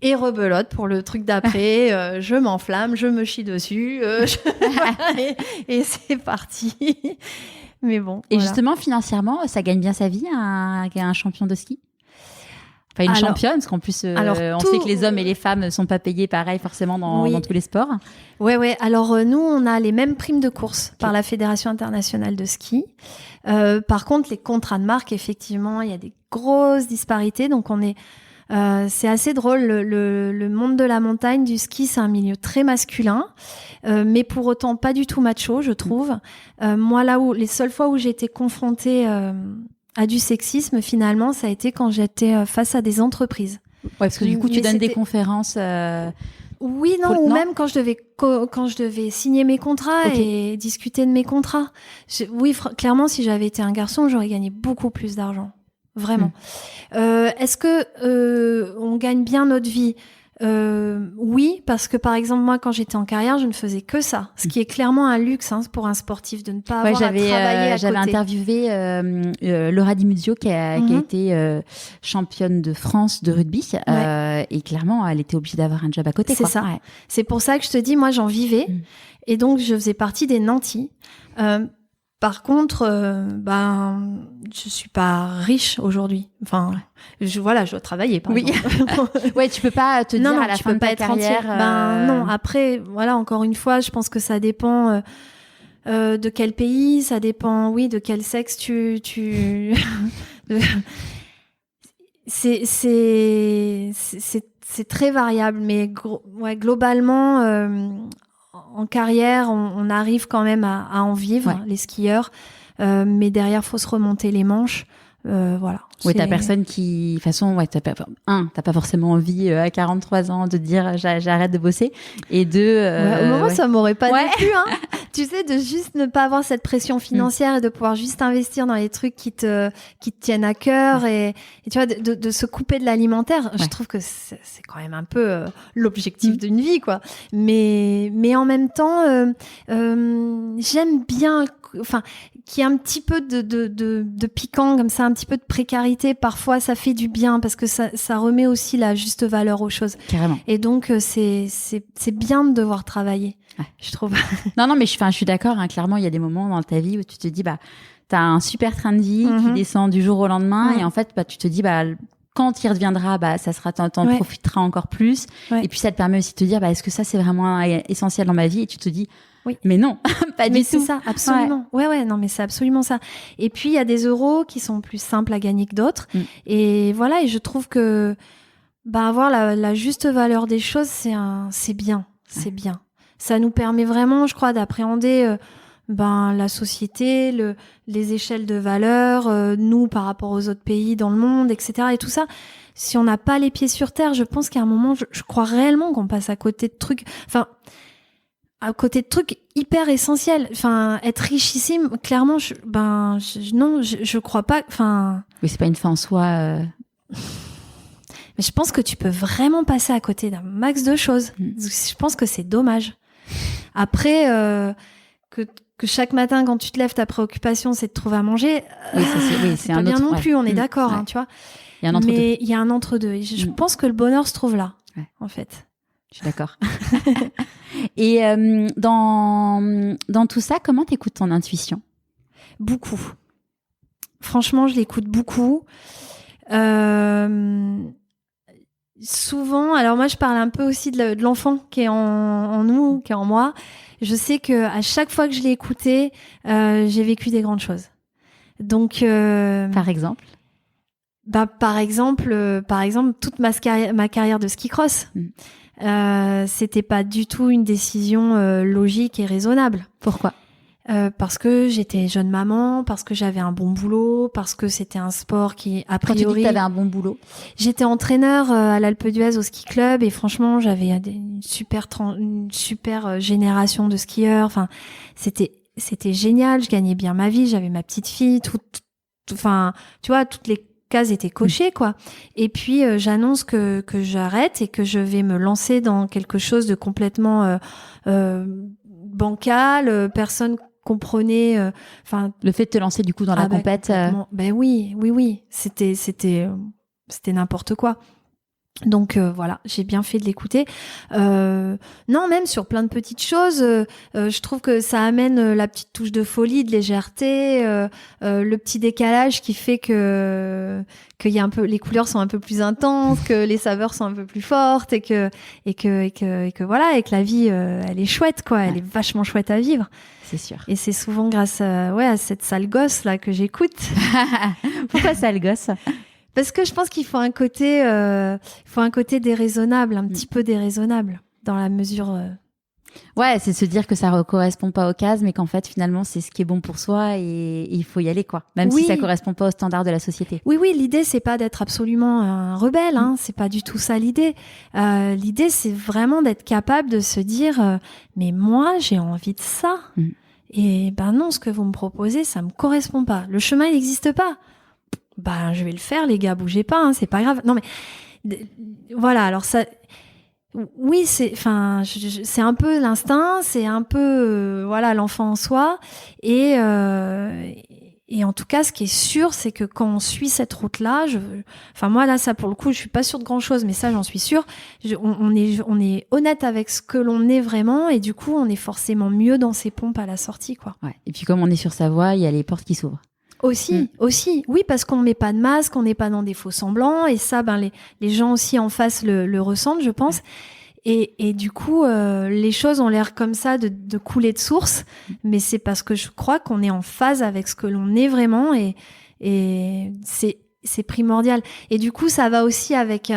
Et rebelote pour le truc d'après, je m'enflamme, je me chie dessus, et c'est parti. Mais bon. Et voilà. justement, financièrement, ça gagne bien sa vie, un champion de ski? Enfin, championne, parce qu'en plus, on sait que les hommes et les femmes ne sont pas payés pareil forcément dans tous les sports. Ouais. Alors, nous, on a les mêmes primes de course par la Fédération internationale de ski. Par contre, les contrats de marque, effectivement, il y a des grosses disparités. Donc, c'est assez drôle. Le monde de la montagne, du ski, c'est un milieu très masculin, mais pour autant pas du tout macho, je trouve. Moi, les seules fois où j'ai été confrontée à du sexisme, finalement, ça a été quand j'étais face à des entreprises. Ouais, parce que du coup, tu donnes des conférences. Oui, ou même quand je devais signer mes contrats et discuter de mes contrats. Clairement, si j'avais été un garçon, j'aurais gagné beaucoup plus d'argent. Vraiment. Est-ce que on gagne bien notre vie? Oui, parce que par exemple moi quand j'étais en carrière, je ne faisais que ça, ce qui est clairement un luxe pour un sportif de ne pas avoir à travailler à côté. J'avais interviewé Laura Di Muzio qui a été championne de France de rugby et clairement elle était obligée d'avoir un job à côté. C'est ça. Ouais. C'est pour ça que je te dis, moi j'en vivais et donc je faisais partie des nantis. Par contre, je suis pas riche aujourd'hui. Enfin, je dois travailler. Par exemple. Ouais, tu peux pas te dire à la fin de ta carrière. Non. Après, voilà, encore une fois, je pense que ça dépend de quel pays, ça dépend, de quel sexe c'est très variable, mais globalement. En carrière, on arrive quand même à en vivre, les skieurs, mais derrière, faut se remonter les manches. Voilà. Oui, t'as personne qui, de toute façon, t'as pas forcément envie à 43 ans de dire j'arrête de bosser, et deux, au moment ça m'aurait pas déplu, tu sais, de juste ne pas avoir cette pression financière et de pouvoir juste investir dans les trucs qui te tiennent à cœur et tu vois, de se couper de l'alimentaire. Je trouve que c'est quand même un peu l'objectif d'une vie, quoi. Mais en même temps, j'aime bien, qu'il y ait un petit peu de piquant comme ça, un petit peu de précarité. Parfois, ça fait du bien parce que ça remet aussi la juste valeur aux choses. Carrément. Et donc, c'est bien de devoir travailler, je trouve. Non, mais je suis d'accord. Clairement, il y a des moments dans ta vie où tu te dis, t'as un super train de vie qui descend du jour au lendemain, et en fait, tu te dis, quand il reviendra, ça sera, t'en profiteras encore plus. Et puis, ça te permet aussi de te dire, est-ce que ça, c'est vraiment essentiel dans ma vie? Et tu te dis, mais non, pas du tout. C'est ça, absolument. Ouais, non, mais c'est absolument ça. Et puis, il y a des euros qui sont plus simples à gagner que d'autres. Et voilà, et je trouve que, avoir la juste valeur des choses, c'est bien. C'est bien. Ça nous permet vraiment, je crois, d'appréhender, la société, les échelles de valeur, nous, par rapport aux autres pays dans le monde, etc. Et tout ça. Si on n'a pas les pieds sur terre, je pense qu'à un moment, je crois réellement qu'on passe à côté de trucs, à côté de trucs hyper essentiels. Être richissime, clairement, je crois pas. Oui, c'est pas une fin en soi. Mais je pense que tu peux vraiment passer à côté d'un max de choses. Je pense que c'est dommage. Après, que chaque matin, quand tu te lèves, ta préoccupation, c'est de trouver à manger. Oui, c'est pas un bien autre, non plus, on est ouais. d'accord, Ouais. hein, tu vois. Il y a un entre-deux. Mais il y a un entre-deux. Et je pense que le bonheur se trouve là, en fait. Je suis d'accord. Et dans tout ça, comment t'écoutes ton intuition ? Beaucoup. Franchement, je l'écoute beaucoup. Souvent, alors moi, je parle un peu aussi de l'enfant qui est en nous, qui est en moi. Je sais que à chaque fois que je l'ai écouté, j'ai vécu des grandes choses. Donc, par exemple, par exemple, toute ma carrière de ski cross, c'était pas du tout une décision logique et raisonnable. Pourquoi ? Parce que j'étais jeune maman, parce que j'avais un bon boulot, parce que c'était un sport qui, a priori... Quand tu dis que t'avais un bon boulot ? J'étais entraîneur à l'Alpe d'Huez au ski club et franchement, j'avais une super génération de skieurs. Enfin, c'était génial. Je gagnais bien ma vie. J'avais ma petite fille. Enfin, tu vois, toutes les cases étaient cochées, quoi. Et puis, j'annonce que j'arrête et que je vais me lancer dans quelque chose de complètement bancal. Personne comprenait, le fait de te lancer du coup dans la compète. Ben oui, c'était n'importe quoi. Donc voilà, j'ai bien fait de l'écouter. Non, même sur plein de petites choses, je trouve que ça amène la petite touche de folie, de légèreté, le petit décalage qui fait que y a un peu, les couleurs sont un peu plus intenses, que les saveurs sont un peu plus fortes et que voilà, et que la vie elle est chouette, quoi. Elle est vachement chouette à vivre. C'est sûr. Et c'est souvent grâce à cette sale gosse là que j'écoute. Pourquoi sale gosse ? Parce que je pense qu'il faut un côté déraisonnable, un petit peu déraisonnable, dans la mesure... Ouais, c'est se dire que ça ne correspond pas aux cases, mais qu'en fait, finalement, c'est ce qui est bon pour soi et il faut y aller, quoi. Même si ça ne correspond pas aux standards de la société. Oui, l'idée, c'est pas d'être absolument un rebelle, hein. C'est pas du tout ça l'idée. L'idée, c'est vraiment d'être capable de se dire mais moi, j'ai envie de ça. Et ben non, ce que vous me proposez, ça me correspond pas. Le chemin, il n'existe pas. Ben, je vais le faire, les gars, bougez pas, hein, c'est pas grave. Non, mais voilà, alors ça... Oui, c'est un peu l'instinct, c'est un peu l'enfant en soi, et en tout cas, ce qui est sûr, c'est que quand on suit cette route-là, moi là, ça pour le coup, je suis pas sûre de grand-chose, mais ça, j'en suis sûre. On est honnête avec ce que l'on est vraiment, et du coup, on est forcément mieux dans ses pompes à la sortie, quoi. Ouais. Et puis comme on est sur sa voie, il y a les portes qui s'ouvrent. Aussi, oui, parce qu'on met pas de masque, on n'est pas dans des faux semblants, et ça, les gens aussi en face le ressentent, je pense. Et du coup, les choses ont l'air comme ça de couler de source, mais c'est parce que je crois qu'on est en phase avec ce que l'on est vraiment, et c'est primordial. Et du coup, ça va aussi avec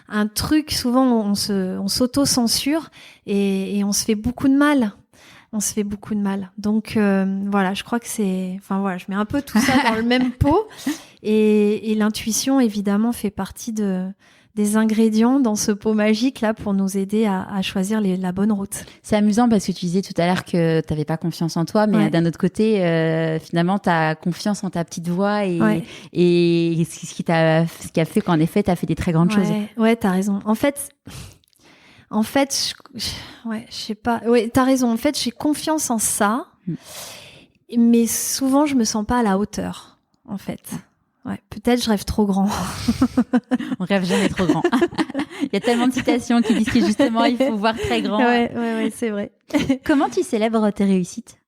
un truc, souvent on s'auto-censure et on se fait beaucoup de mal. Donc voilà, je crois que je mets un peu tout ça dans le même pot, et l'intuition évidemment fait partie des ingrédients dans ce pot magique là pour nous aider à choisir la bonne route. C'est amusant parce que tu disais tout à l'heure que tu n'avais pas confiance en toi, mais d'un autre côté, finalement, tu as confiance en ta petite voix et ce qui a fait qu'en effet, tu as fait des très grandes choses. Ouais, tu as raison. En fait, je sais pas. Ouais, t'as raison. En fait, j'ai confiance en ça, mais souvent, je me sens pas à la hauteur, en fait. Ouais, peut-être je rêve trop grand. On rêve jamais trop grand. Il y a tellement de citations qui disent que justement, il faut voir très grand. Ouais, c'est vrai. Comment tu célèbres tes réussites ?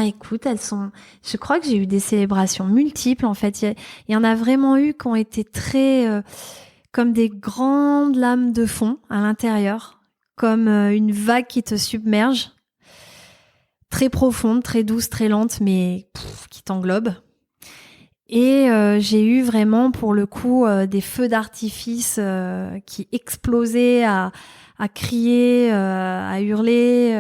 Écoute, je crois que j'ai eu des célébrations multiples, en fait. Il y en a vraiment eu qui ont été très, comme des grandes lames de fond à l'intérieur, comme une vague qui te submerge, très profonde, très douce, très lente, mais qui t'englobe. Et j'ai eu vraiment, pour le coup, des feux d'artifice qui explosaient à crier, à hurler,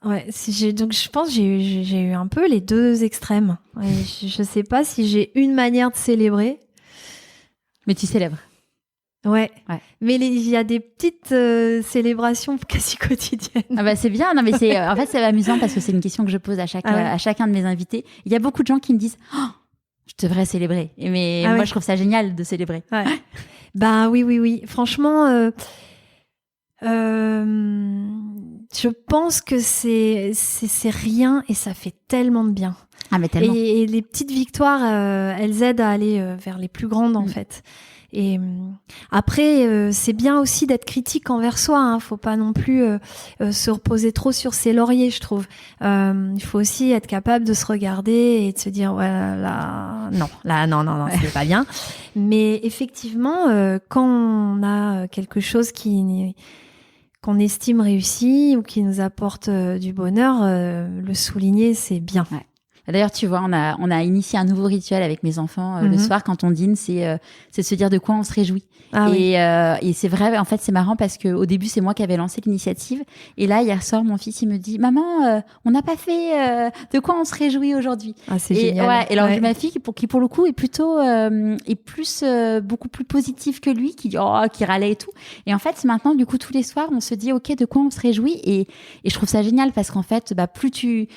donc je pense que j'ai eu un peu les deux extrêmes. Je sais pas si j'ai une manière de célébrer. Mais tu célèbres. Ouais. Mais il y a des petites célébrations quasi quotidiennes. Ah bah c'est bien. Non mais en fait c'est amusant parce que c'est une question que je pose à chacun de mes invités. Il y a beaucoup de gens qui me disent je devrais célébrer. Mais moi je trouve ça génial de célébrer. Ouais. Bah oui. Franchement, je pense que c'est rien et ça fait tellement de bien. Ah, mais tellement. Et les petites victoires, elles aident à aller vers les plus grandes en fait. Et après, c'est bien aussi d'être critique envers soi. Hein. Faut pas non plus se reposer trop sur ses lauriers, je trouve. Il faut aussi être capable de se regarder et de se dire ouais, non, c'est pas bien. Mais effectivement, quand on a quelque chose qu'on estime réussi ou qui nous apporte du bonheur, le souligner, c'est bien. Ouais. D'ailleurs, tu vois, on a initié un nouveau rituel avec mes enfants le soir quand on dîne, c'est de se dire de quoi on se réjouit. Et c'est vrai, en fait, c'est marrant parce que au début, c'est moi qui avais lancé l'initiative. Et là, hier soir, mon fils, il me dit, maman, on n'a pas fait de quoi on se réjouit aujourd'hui. Ah, c'est génial. Ouais, et alors ma fille, qui pour le coup est plutôt beaucoup plus positive que lui, qui râlait et tout. Et en fait, maintenant, du coup, tous les soirs, on se dit, ok, de quoi on se réjouit. Et je trouve ça génial parce qu'en fait, plus tu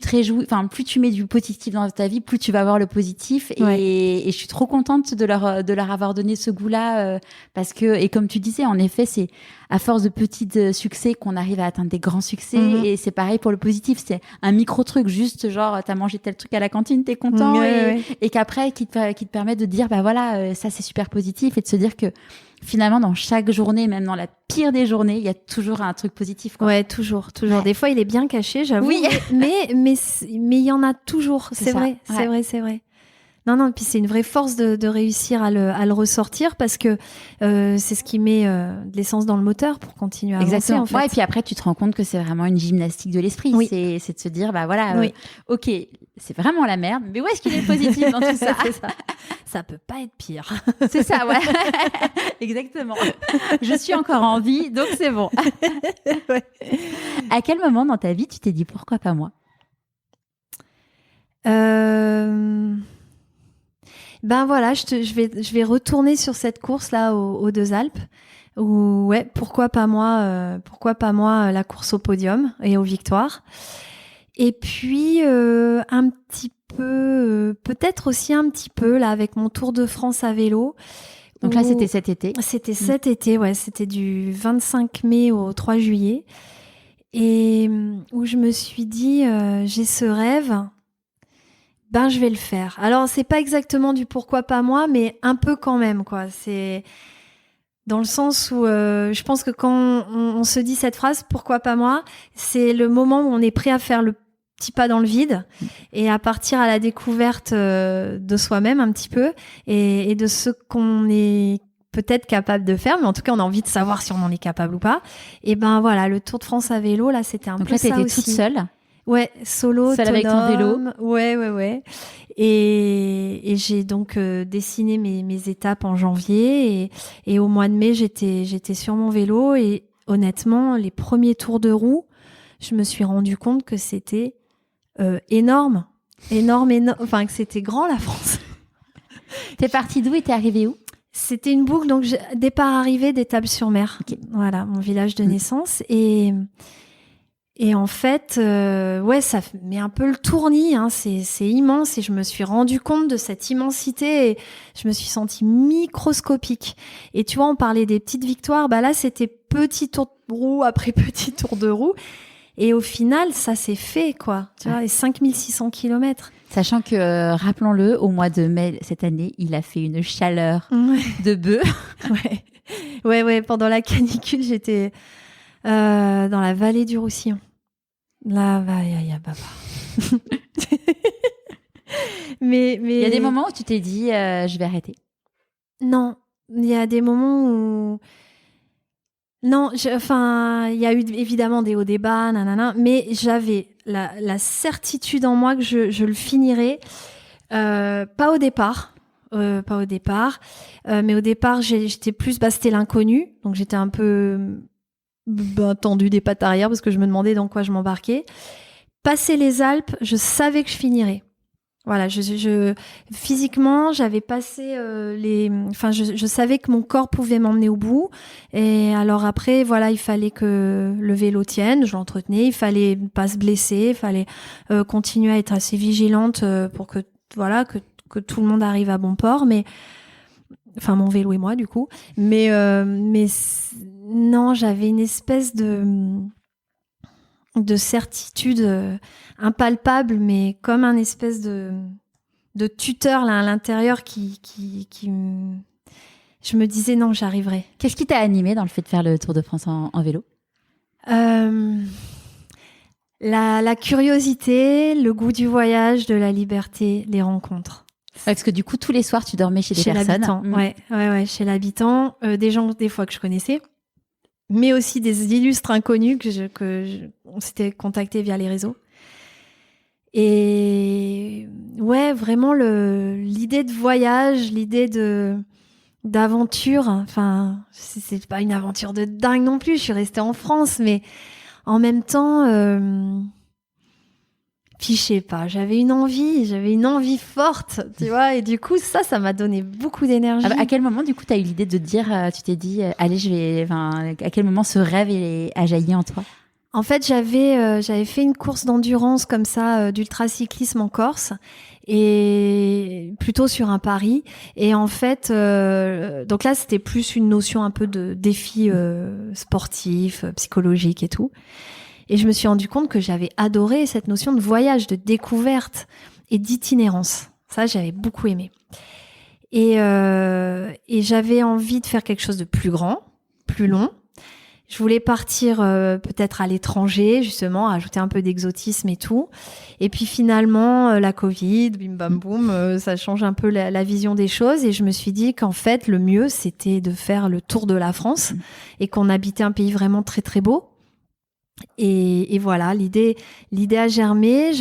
te réjouis, enfin, plus tu mets du positif dans ta vie, plus tu vas voir le positif. Et je suis trop contente de leur avoir donné ce goût-là, parce que, et comme tu disais, en effet, c'est à force de petits succès qu'on arrive à atteindre des grands succès. Et c'est pareil pour le positif. C'est un micro truc, juste genre, t'as mangé tel truc à la cantine, t'es content. Et qu'après, qui te permet de dire, bah voilà, ça c'est super positif, et de se dire que finalement, dans chaque journée, même dans la pire des journées, il y a toujours un truc positif, quoi. Ouais, toujours. Ouais. Des fois, il est bien caché, j'avoue. Oui. mais il y en a toujours. C'est vrai. Non, puis c'est une vraie force de réussir à le ressortir parce que c'est ce qui met de l'essence dans le moteur pour continuer à avancer, en fait. Ouais, et puis après, tu te rends compte que c'est vraiment une gymnastique de l'esprit. Oui. C'est de se dire, bah voilà, ok, c'est vraiment la merde, mais où est-ce qu'il est positif dans tout ça? C'est ça. Ça peut pas être pire. C'est ça, ouais. Exactement. Je suis encore en vie, donc c'est bon. Ouais. À quel moment dans ta vie tu t'es dit pourquoi pas moi? Ben voilà, je vais retourner sur cette course là aux Deux Alpes. Où, ouais, pourquoi pas moi la course au podium et aux victoires. Et puis un petit peu, peut-être aussi un petit peu là avec mon Tour de France à vélo. Donc là, c'était cet été. C'était cet été, ouais. C'était du 25 mai au 3 juillet. Et où je me suis dit, j'ai ce rêve, ben je vais le faire. Alors, c'est pas exactement du pourquoi pas moi, mais un peu quand même, quoi. C'est dans le sens où je pense que quand on se dit cette phrase, pourquoi pas moi, c'est le moment où on est prêt à faire le petit pas dans le vide et à partir à la découverte de soi-même un petit peu et de ce qu'on est peut-être capable de faire, mais en tout cas on a envie de savoir si on en est capable ou pas. Et ben voilà, le Tour de France à vélo, là c'était un donc peu ça aussi. Donc là t'étais toute seule? Ouais, solo, seule avec ton vélo. Ouais. Et j'ai donc dessiné mes étapes en janvier et au mois de mai j'étais sur mon vélo et honnêtement les premiers tours de roue, je me suis rendu compte que c'était énorme, enfin que c'était grand la France. T'es partie d'où et t'es arrivée où? C'était une boucle, donc départ-arrivée d'Étaples-sur-Mer. Okay. Voilà, mon village de naissance. Et en fait, ouais, ça met un peu le tournis, hein, c'est immense et je me suis rendu compte de cette immensité et je me suis sentie microscopique. Et tu vois, on parlait des petites victoires, bah là, c'était petit tour de roue après petit tour de roue. Et au final, ça s'est fait, quoi. Tu vois, les 5600 kilomètres. Sachant que, rappelons-le, au mois de mai cette année, il a fait une chaleur de bœuf. Ouais. Pendant la canicule, j'étais dans la vallée du Roussillon. Là, baba. Mais il y a des moments où tu t'es dit, je vais arrêter. Non, il y a des moments où non, il y a eu évidemment des hauts, des bas, nanana, mais j'avais la certitude en moi que je le finirais. Pas au départ, mais au départ, j'étais plus, c'était l'inconnu, donc j'étais un peu tendue des pattes arrière parce que je me demandais dans quoi je m'embarquais. Passer les Alpes, je savais que je finirais. Voilà, physiquement, j'avais passé je savais que mon corps pouvait m'emmener au bout. Et alors après, voilà, il fallait que le vélo tienne, je l'entretenais, il fallait pas se blesser, il fallait continuer à être assez vigilante pour que tout le monde arrive à bon port. Mais Enfin, mon vélo et moi, du coup. Mais non, j'avais une espèce de certitude impalpable, mais comme un espèce de tuteur là à l'intérieur je me disais non, j'arriverai. Qu'est-ce qui t'a animé dans le fait de faire le Tour de France en vélo ? La curiosité, le goût du voyage, de la liberté, les rencontres. Parce que du coup, tous les soirs, tu dormais chez des personnes. L'habitant, ouais, chez l'habitant. Des gens, des fois, que je connaissais, mais aussi des illustres inconnus on s'était contactés via les réseaux. Et ouais, vraiment l'idée de voyage, l'idée d'aventure. Enfin, c'est pas une aventure de dingue non plus. Je suis restée en France, mais en même temps, puis je sais pas, j'avais une envie forte, tu vois, et du coup, ça m'a donné beaucoup d'énergie. À quel moment, du coup, tu as eu l'idée de te dire, tu t'es dit, allez, à quel moment ce rêve a jailli en toi ? En fait, j'avais fait une course d'endurance comme ça, d'ultracyclisme en Corse, et plutôt sur un pari. Et en fait, donc là, c'était plus une notion un peu de défi sportif, psychologique et tout. Et je me suis rendu compte que j'avais adoré cette notion de voyage, de découverte et d'itinérance. Ça, j'avais beaucoup aimé. Et j'avais envie de faire quelque chose de plus grand, plus long. Je voulais partir peut-être à l'étranger, justement, ajouter un peu d'exotisme et tout. Et puis finalement, la Covid, bim bam boum, ça change un peu la vision des choses. Et je me suis dit qu'en fait, le mieux, c'était de faire le tour de la France et qu'on habitait un pays vraiment très, très beau. Et voilà, l'idée a germé.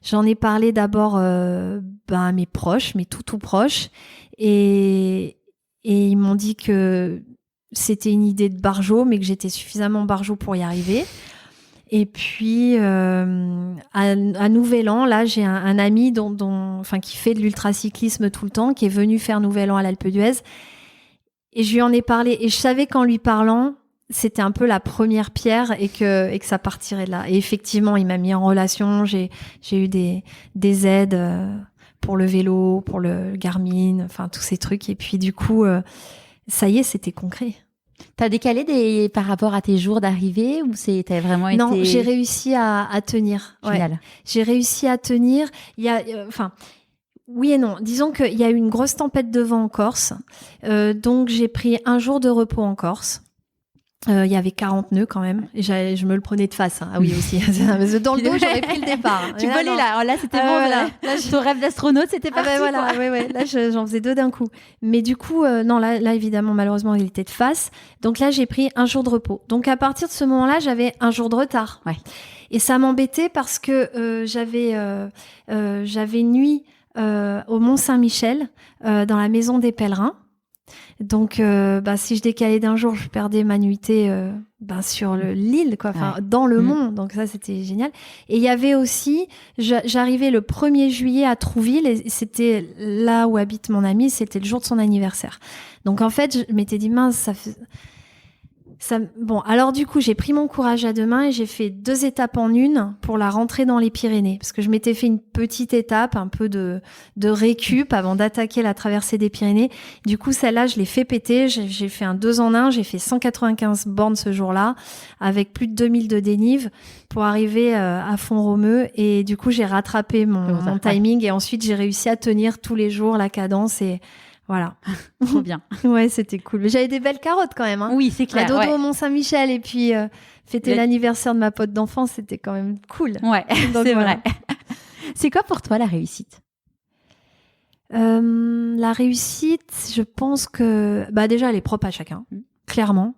J'en ai parlé d'abord à mes proches, mes tout proches. Et ils m'ont dit que c'était une idée de barjot, mais que j'étais suffisamment barjot pour y arriver. Et puis, à Nouvel An, là, j'ai un ami qui fait de l'ultracyclisme tout le temps, qui est venu faire Nouvel An à l'Alpe d'Huez. Et je lui en ai parlé. Et je savais qu'en lui parlant, c'était un peu la première pierre et que ça partirait de là. Et effectivement, il m'a mis en relation. J'ai eu des aides pour le vélo, pour le Garmin, enfin, tous ces trucs. Et puis, du coup, ça y est, c'était concret. T'as décalé par rapport à tes jours d'arrivée ou t'as vraiment été... Non, j'ai réussi à tenir. Génial. Ouais. J'ai réussi à tenir. Il y a, oui et non. Disons qu'il y a eu une grosse tempête de vent en Corse. Donc, j'ai pris un jour de repos en Corse. Il y avait 40 nœuds quand même. Et je me le prenais de face. Hein. Ah oui, aussi. Dans le dos, j'aurais pris le départ. Tu volais là. Alors là, c'était bon. Voilà. Ton rêve d'astronaute, c'était parti. Voilà. Ouais. Là, j'en faisais 2 d'un coup. Mais du coup, non, là, évidemment, malheureusement, il était de face. Donc là, j'ai pris un jour de repos. Donc à partir de ce moment-là, j'avais un jour de retard. Ouais. Et ça m'embêtait parce que j'avais nuit au Mont-Saint-Michel, dans la maison des pèlerins. Donc, si je décalais d'un jour, je perdais ma nuitée sur l'île, quoi, dans le mont. Donc ça, c'était génial. Et il y avait aussi, j'arrivais le 1er juillet à Trouville, et c'était là où habite mon ami, c'était le jour de son anniversaire. Donc en fait, je m'étais dit, mince, bon, alors du coup, j'ai pris mon courage à deux mains et j'ai fait 2 étapes en une pour la rentrée dans les Pyrénées. Parce que je m'étais fait une petite étape, un peu de récup avant d'attaquer la traversée des Pyrénées. Du coup, celle-là, je l'ai fait péter. J'ai fait un 2 en 1. J'ai fait 195 bornes ce jour-là, avec plus de 2000 de dénive pour arriver à Font-Romeu. Et du coup, j'ai rattrapé mon timing et ensuite, j'ai réussi à tenir tous les jours la cadence et voilà. Trop bien. Ouais, c'était cool. Mais j'avais des belles carottes quand même. Hein. Oui, c'est clair. Un dodo au Mont-Saint-Michel et puis fêter l'anniversaire de ma pote d'enfance, c'était quand même cool. Ouais, donc, c'est vrai. C'est quoi pour toi la réussite ? La réussite, je pense que déjà, elle est propre à chacun, clairement.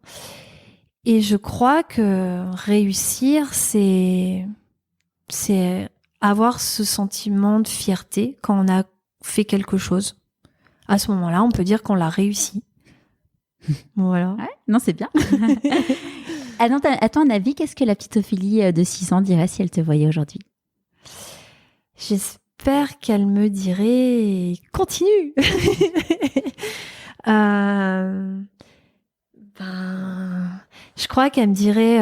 Et je crois que réussir, c'est avoir ce sentiment de fierté quand on a fait quelque chose. À ce moment-là, on peut dire qu'on l'a réussi. Voilà. Ouais, non, c'est bien. À ton avis, qu'est-ce que la petite Ophélie de 6 ans dirait si elle te voyait aujourd'hui ? J'espère qu'elle me dirait « Continue !» Je crois qu'elle me dirait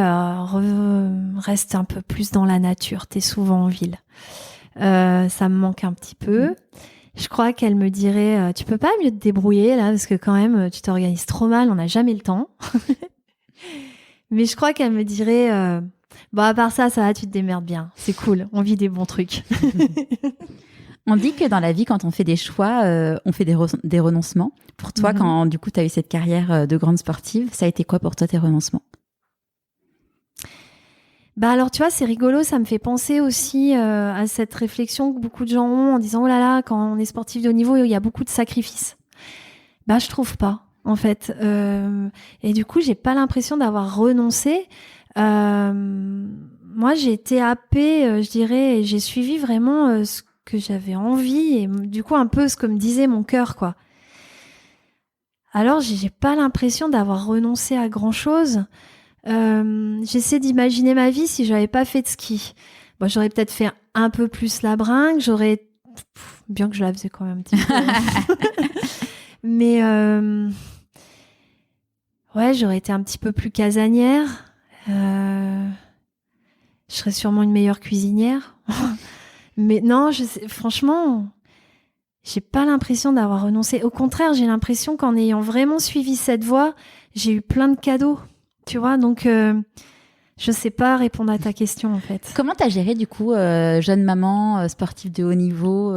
reste un peu plus dans la nature, t'es souvent en ville. Ça me manque un petit peu. Je crois qu'elle me dirait tu peux pas mieux te débrouiller là parce que quand même tu t'organises trop mal, on n'a jamais le temps. Mais je crois qu'elle me dirait bon à part ça va, tu te démerdes bien, c'est cool, on vit des bons trucs. On dit que dans la vie, quand on fait des choix, on fait des renoncements. Pour toi, quand du coup tu as eu cette carrière de grande sportive, ça a été quoi pour toi tes renoncements? Bah alors tu vois, c'est rigolo, ça me fait penser aussi à cette réflexion que beaucoup de gens ont en disant oh là là, quand on est sportif de haut niveau, il y a beaucoup de sacrifices. Bah je trouve pas en fait. Et du coup, j'ai pas l'impression d'avoir renoncé. Moi, j'ai été happée, je dirais, et j'ai suivi vraiment ce que j'avais envie et du coup un peu ce que me disait mon cœur, quoi. Alors, j'ai pas l'impression d'avoir renoncé à grand chose. J'essaie d'imaginer ma vie si j'avais pas fait de ski. Bon, j'aurais peut-être fait un peu plus la bringue, bien que je la faisais quand même un petit peu. Mais ouais, j'aurais été un petit peu plus casanière. Je serais sûrement une meilleure cuisinière. Mais non, franchement, j'ai pas l'impression d'avoir renoncé. Au contraire, j'ai l'impression qu'en ayant vraiment suivi cette voie, j'ai eu plein de cadeaux. Tu vois, donc je sais pas répondre à ta question en fait. Comment t'as géré du coup, jeune maman, sportive de haut niveau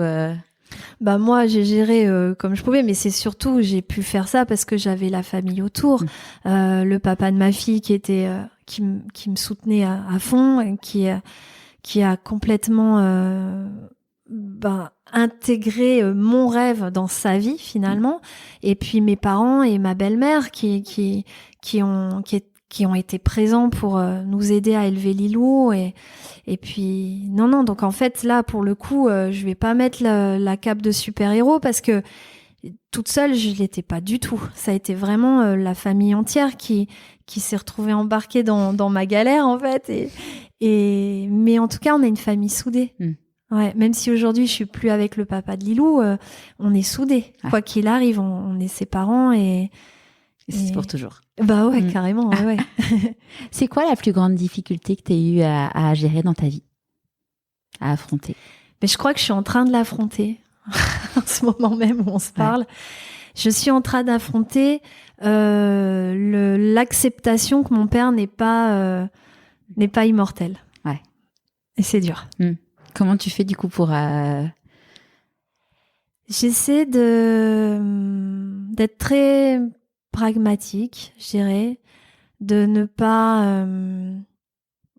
Bah moi, j'ai géré comme je pouvais, mais c'est surtout j'ai pu faire ça parce que j'avais la famille autour, le papa de ma fille qui était qui me soutenait à fond, et qui a complètement intégré mon rêve dans sa vie finalement, et puis mes parents et ma belle-mère qui ont été présents pour nous aider à élever Lilou et puis non donc en fait là pour le coup je vais pas mettre la cape de super-héros parce que toute seule je l'étais pas du tout. Ça a été vraiment la famille entière qui s'est retrouvée embarquée dans ma galère en fait et mais en tout cas on a une famille soudée. Ouais, même si aujourd'hui je suis plus avec le papa de Lilou, on est soudés. Ouais. Quoi qu'il arrive, on est ses parents et c'est pour toujours. Bah ouais, carrément. Ouais. C'est quoi la plus grande difficulté que tu as eu à gérer dans ta vie, à affronter? Mais je crois que je suis en train de l'affronter en ce moment même où on se parle. Ouais. Je suis en train d'affronter l'acceptation que mon père n'est pas immortel. Ouais. Et c'est dur. Comment tu fais du coup pour... J'essaie d'être très pragmatique, je dirais, de ne pas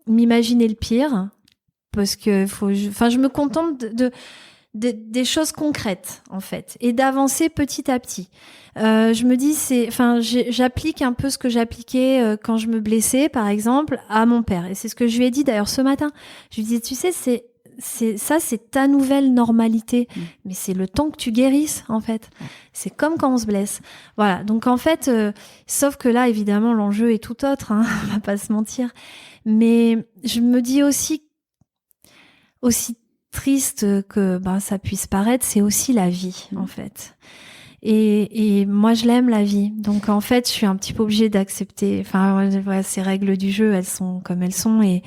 m'imaginer le pire, parce que je me contente des choses concrètes en fait, et d'avancer petit à petit. Je me dis j'applique un peu ce que j'appliquais quand je me blessais, par exemple, à mon père, et c'est ce que je lui ai dit d'ailleurs ce matin. Je lui disais, tu sais, c'est ta nouvelle normalité, mais c'est le temps que tu guérisses en fait. C'est comme quand on se blesse. Voilà. Donc en fait, sauf que là évidemment l'enjeu est tout autre, hein, on va pas se mentir. Mais je me dis aussi triste que ça puisse paraître, c'est aussi la vie en fait. Et moi je l'aime la vie. Donc en fait, je suis un petit peu obligée d'accepter. Enfin voilà, ces règles du jeu, elles sont comme elles sont et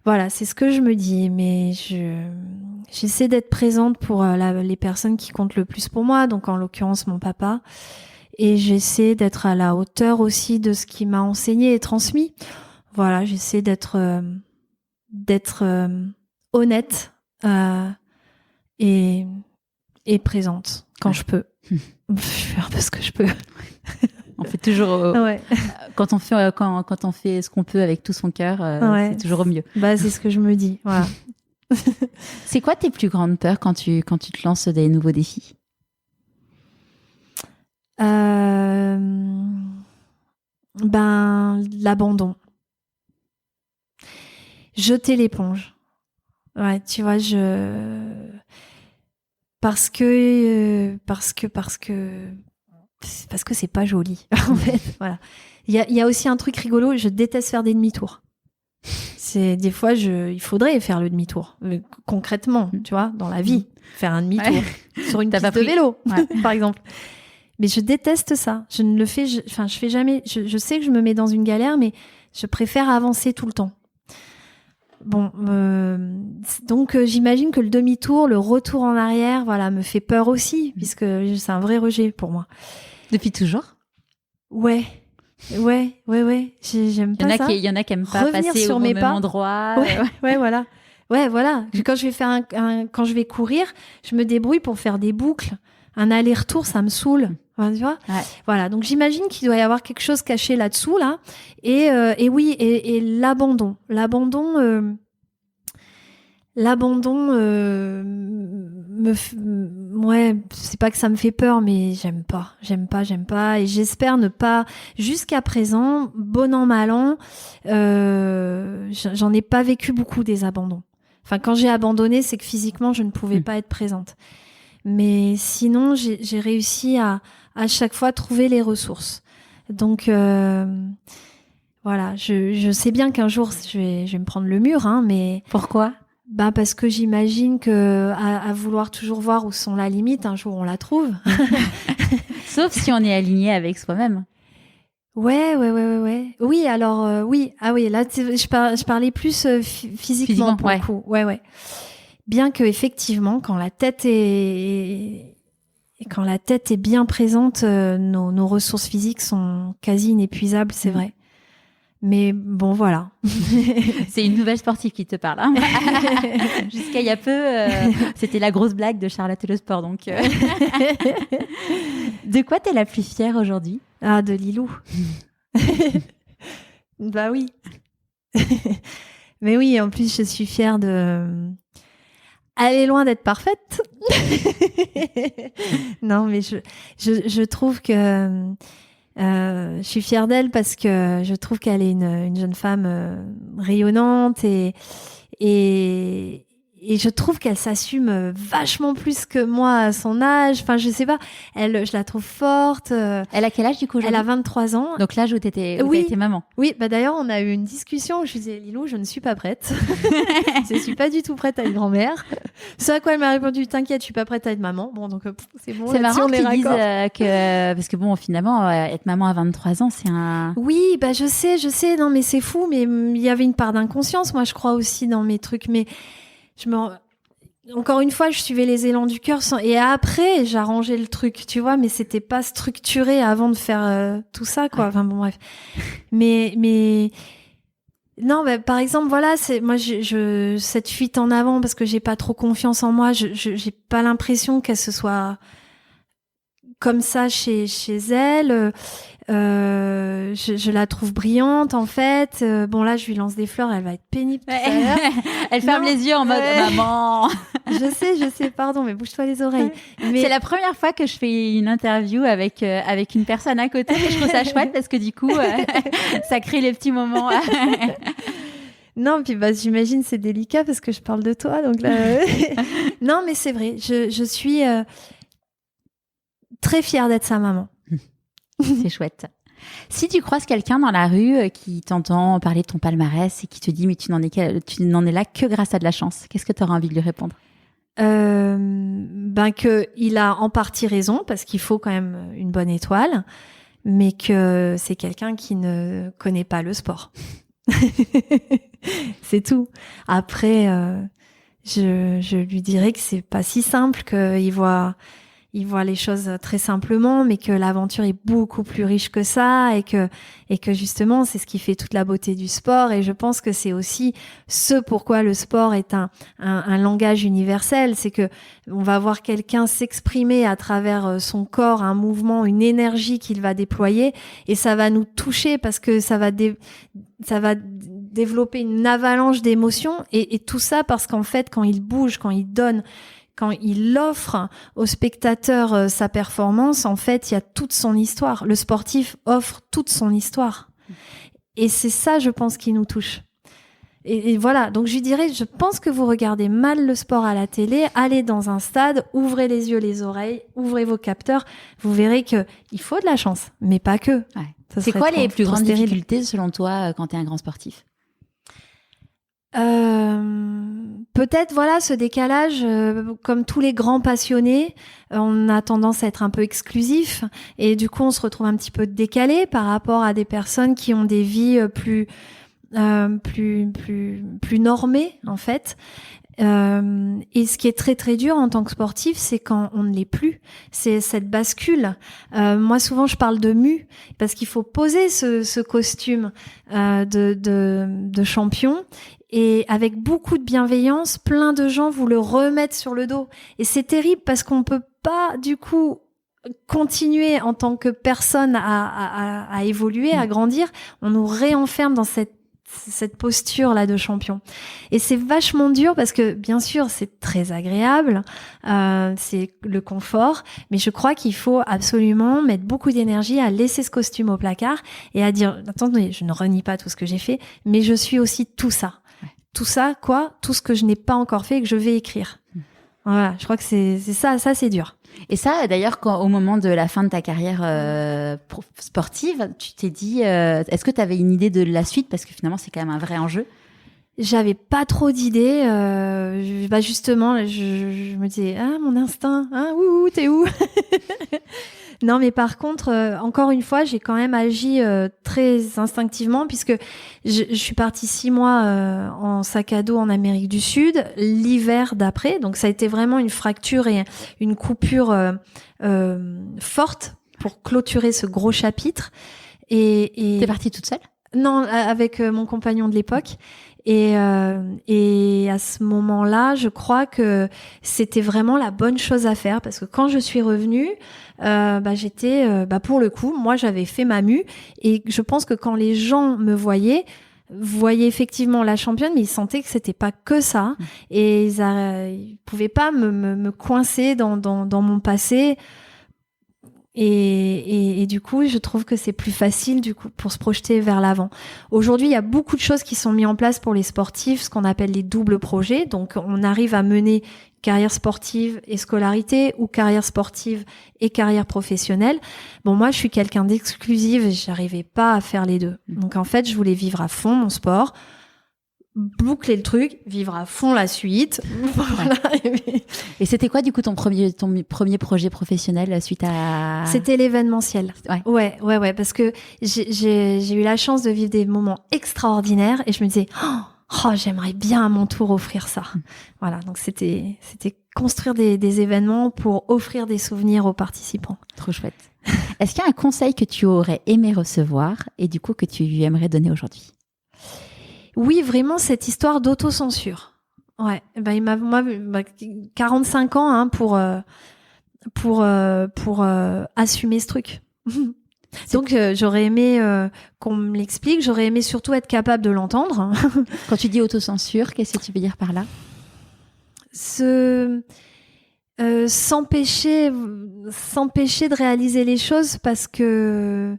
voilà, c'est ce que je me dis, mais j'essaie d'être présente pour les personnes qui comptent le plus pour moi, donc en l'occurrence mon papa, et j'essaie d'être à la hauteur aussi de ce qu'il m'a enseigné et transmis. Voilà, j'essaie d'être honnête et présente quand je peux. Je fais un peu ce que je peux. On fait toujours quand on fait ce qu'on peut avec tout son cœur, c'est toujours au mieux. Bah c'est ce que je me dis. Voilà. C'est quoi tes plus grandes peurs quand tu te lances des nouveaux défis? L'abandon. Jeter l'éponge. Ouais, tu vois, parce que c'est pas joli en fait. Voilà. Il y a aussi un truc rigolo, je déteste faire des demi-tours. C'est des fois il faudrait faire le demi-tour concrètement, tu vois, dans la vie, faire un demi-tour sur une piste de vélo par exemple. Mais je déteste ça. Je ne le fais je fais jamais, je sais que je me mets dans une galère mais je préfère avancer tout le temps. Bon, donc j'imagine que le demi-tour, le retour en arrière, voilà, me fait peur aussi, puisque c'est un vrai rejet pour moi. Depuis toujours? Ouais. J'aime pas ça. Il y en a qui aiment pas revenir passer sur au mes même pas. endroit. Ouais, voilà. Ouais, voilà. Quand je vais faire quand je vais courir, je me débrouille pour faire des boucles. Un aller-retour, ça me saoule. Enfin, tu vois. Ouais. Voilà. Donc j'imagine qu'il doit y avoir quelque chose caché là-dessous, là. Et oui, et l'abandon. Ouais, c'est pas que ça me fait peur, mais j'aime pas. Et j'espère ne pas, jusqu'à présent, bon an, mal an, j'en ai pas vécu beaucoup des abandons. Enfin, quand j'ai abandonné, c'est que physiquement, je ne pouvais pas être présente. Mais sinon, j'ai réussi à chaque fois trouver les ressources. Donc, voilà, je sais bien qu'un jour, je vais me prendre le mur, hein, mais... Pourquoi? Parce que j'imagine que à vouloir toujours voir où sont la limite, un jour on la trouve. Sauf si on est aligné avec soi-même. Ouais. Oui, alors oui. Ah oui, là je parlais plus physiquement pour le coup. Ouais. Bien que effectivement, quand la tête est bien présente, nos ressources physiques sont quasi inépuisables, c'est vrai. Mais bon, voilà. C'est une nouvelle sportive qui te parle. Hein. Jusqu'à il y a peu, c'était la grosse blague de Charlotte Le Sport. Donc, de quoi t'es la plus fière aujourd'hui? Ah, de Lilou. Bah oui. Mais oui, en plus, je suis fière de... Elle est loin d'être parfaite. Non, mais je trouve que... je suis fière d'elle parce que je trouve qu'elle est une jeune femme rayonnante et je trouve qu'elle s'assume vachement plus que moi à son âge. Enfin, je sais pas. Je la trouve forte. Elle a quel âge du coup aujourd'hui? Elle a 23 ans. Donc l'âge où t'étais maman. Oui, d'ailleurs, on a eu une discussion où je disais, Lilou, je ne suis pas prête. Je ne suis pas du tout prête à être grand-mère. Ce à quoi elle m'a répondu, t'inquiète, je suis pas prête à être maman. Bon, donc c'est bon. C'est marrant qu'ils disent que... Parce que bon, finalement, être maman à 23 ans, c'est un... Oui, je sais. Non, mais c'est fou. Mais il y avait une part d'inconscience, moi, je crois aussi, dans mes trucs. Mais encore une fois, je suivais les élans du cœur et après, j'arrangeais le truc, tu vois, mais c'était pas structuré avant de faire tout ça, quoi. Enfin, bon, bref. Mais non, par exemple, voilà, moi, cette fuite en avant, parce que j'ai pas trop confiance en moi, j'ai pas l'impression qu'elle se soit comme ça chez elle. Je la trouve brillante en fait. Bon là, je lui lance des fleurs, elle va être pénible tout à l'heure. Elle ferme les yeux en mode maman. Je sais, pardon, mais bouge-toi les oreilles. Mais... C'est la première fois que je fais une interview avec une personne à côté et je trouve ça chouette parce que du coup, ça crée les petits moments. Non, puis j'imagine c'est délicat parce que je parle de toi, donc là. Non, mais c'est vrai, je suis très fière d'être sa maman. C'est chouette. Si tu croises quelqu'un dans la rue qui t'entend parler de ton palmarès et qui te dit mais tu n'en es là que grâce à de la chance, qu'est-ce que tu auras envie de lui répondre? qu'il a en partie raison parce qu'il faut quand même une bonne étoile, mais que c'est quelqu'un qui ne connaît pas le sport. C'est tout. Après, je lui dirais que c'est pas si simple, qu'il voit les choses très simplement, mais que l'aventure est beaucoup plus riche que ça et que justement, c'est ce qui fait toute la beauté du sport. Et je pense que c'est aussi ce pourquoi le sport est un langage universel. C'est que on va voir quelqu'un s'exprimer à travers son corps, un mouvement, une énergie qu'il va déployer et ça va nous toucher parce que ça va développer une avalanche d'émotions et tout ça parce qu'en fait, quand il bouge, quand il donne, quand il offre au spectateur sa performance, en fait, il y a toute son histoire. Le sportif offre toute son histoire. Et c'est ça, je pense, qui nous touche. Et voilà, donc je lui dirais, je pense que vous regardez mal le sport à la télé, allez dans un stade, ouvrez les yeux, les oreilles, ouvrez vos capteurs, vous verrez qu'il faut de la chance, mais pas que. Ouais. C'est quoi les plus grandes difficultés, selon toi, quand tu es un grand sportif ? Peut-être ce décalage, comme tous les grands passionnés, on a tendance à être un peu exclusif et du coup on se retrouve un petit peu décalé par rapport à des personnes qui ont des vies plus plus normé en fait. Et ce qui est très très dur en tant que sportif, c'est quand on ne l'est plus. C'est cette bascule. Moi, souvent, je parle de mue parce qu'il faut poser ce costume de champion. Et avec beaucoup de bienveillance, plein de gens vous le remettent sur le dos. Et c'est terrible parce qu'on peut pas, du coup, continuer en tant que personne à évoluer, à grandir. On nous réenferme dans cette posture là de champion, et c'est vachement dur parce que bien sûr c'est très agréable, c'est le confort, mais je crois qu'il faut absolument mettre beaucoup d'énergie à laisser ce costume au placard et à dire attendez, je ne renie pas tout ce que j'ai fait, mais je suis aussi tout ça, tout ça quoi, tout ce que je n'ai pas encore fait et que je vais écrire. Voilà, je crois que c'est ça c'est dur. Et ça, d'ailleurs, au moment de la fin de ta carrière sportive, tu t'es dit, est-ce que tu avais une idée de la suite? Parce que finalement, c'est quand même un vrai enjeu. J'avais pas trop d'idées. Justement, je me disais, ah, mon instinct, hein, t'es où? Non, mais par contre, encore une fois, j'ai quand même agi très instinctivement puisque je suis partie 6 mois en sac à dos en Amérique du Sud, l'hiver d'après. Donc, ça a été vraiment une fracture et une coupure forte pour clôturer ce gros chapitre. Et T'es partie toute seule? Non, avec mon compagnon de l'époque. Et à ce moment-là, je crois que c'était vraiment la bonne chose à faire parce que quand je suis revenue, j'étais, pour le coup, moi j'avais fait ma mue et je pense que quand les gens me voyaient effectivement la championne, mais ils sentaient que c'était pas que ça et ils pouvaient pas me coincer dans mon passé. Et du coup, je trouve que c'est plus facile du coup pour se projeter vers l'avant. Aujourd'hui, il y a beaucoup de choses qui sont mises en place pour les sportifs, ce qu'on appelle les doubles projets. Donc, on arrive à mener carrière sportive et scolarité ou carrière sportive et carrière professionnelle. Bon, moi, je suis quelqu'un d'exclusif et j'arrivais pas à faire les deux. Donc, en fait, je voulais vivre à fond mon sport, boucler le truc, vivre à fond la suite. Voilà. Et c'était quoi du coup ton premier projet professionnel suite à... C'était l'événementiel. Ouais, parce que j'ai eu la chance de vivre des moments extraordinaires et je me disais j'aimerais bien à mon tour offrir ça. Voilà, donc c'était construire des événements pour offrir des souvenirs aux participants. Trop chouette. Est-ce qu'il y a un conseil que tu aurais aimé recevoir et du coup que tu lui aimerais donner aujourd'hui? Oui, vraiment cette histoire d'autocensure. Ouais, il m'a 45 ans pour assumer ce truc. Donc j'aurais aimé qu'on me l'explique, j'aurais aimé surtout être capable de l'entendre. Quand tu dis autocensure, qu'est-ce que tu veux dire par là? S'empêcher de réaliser les choses parce que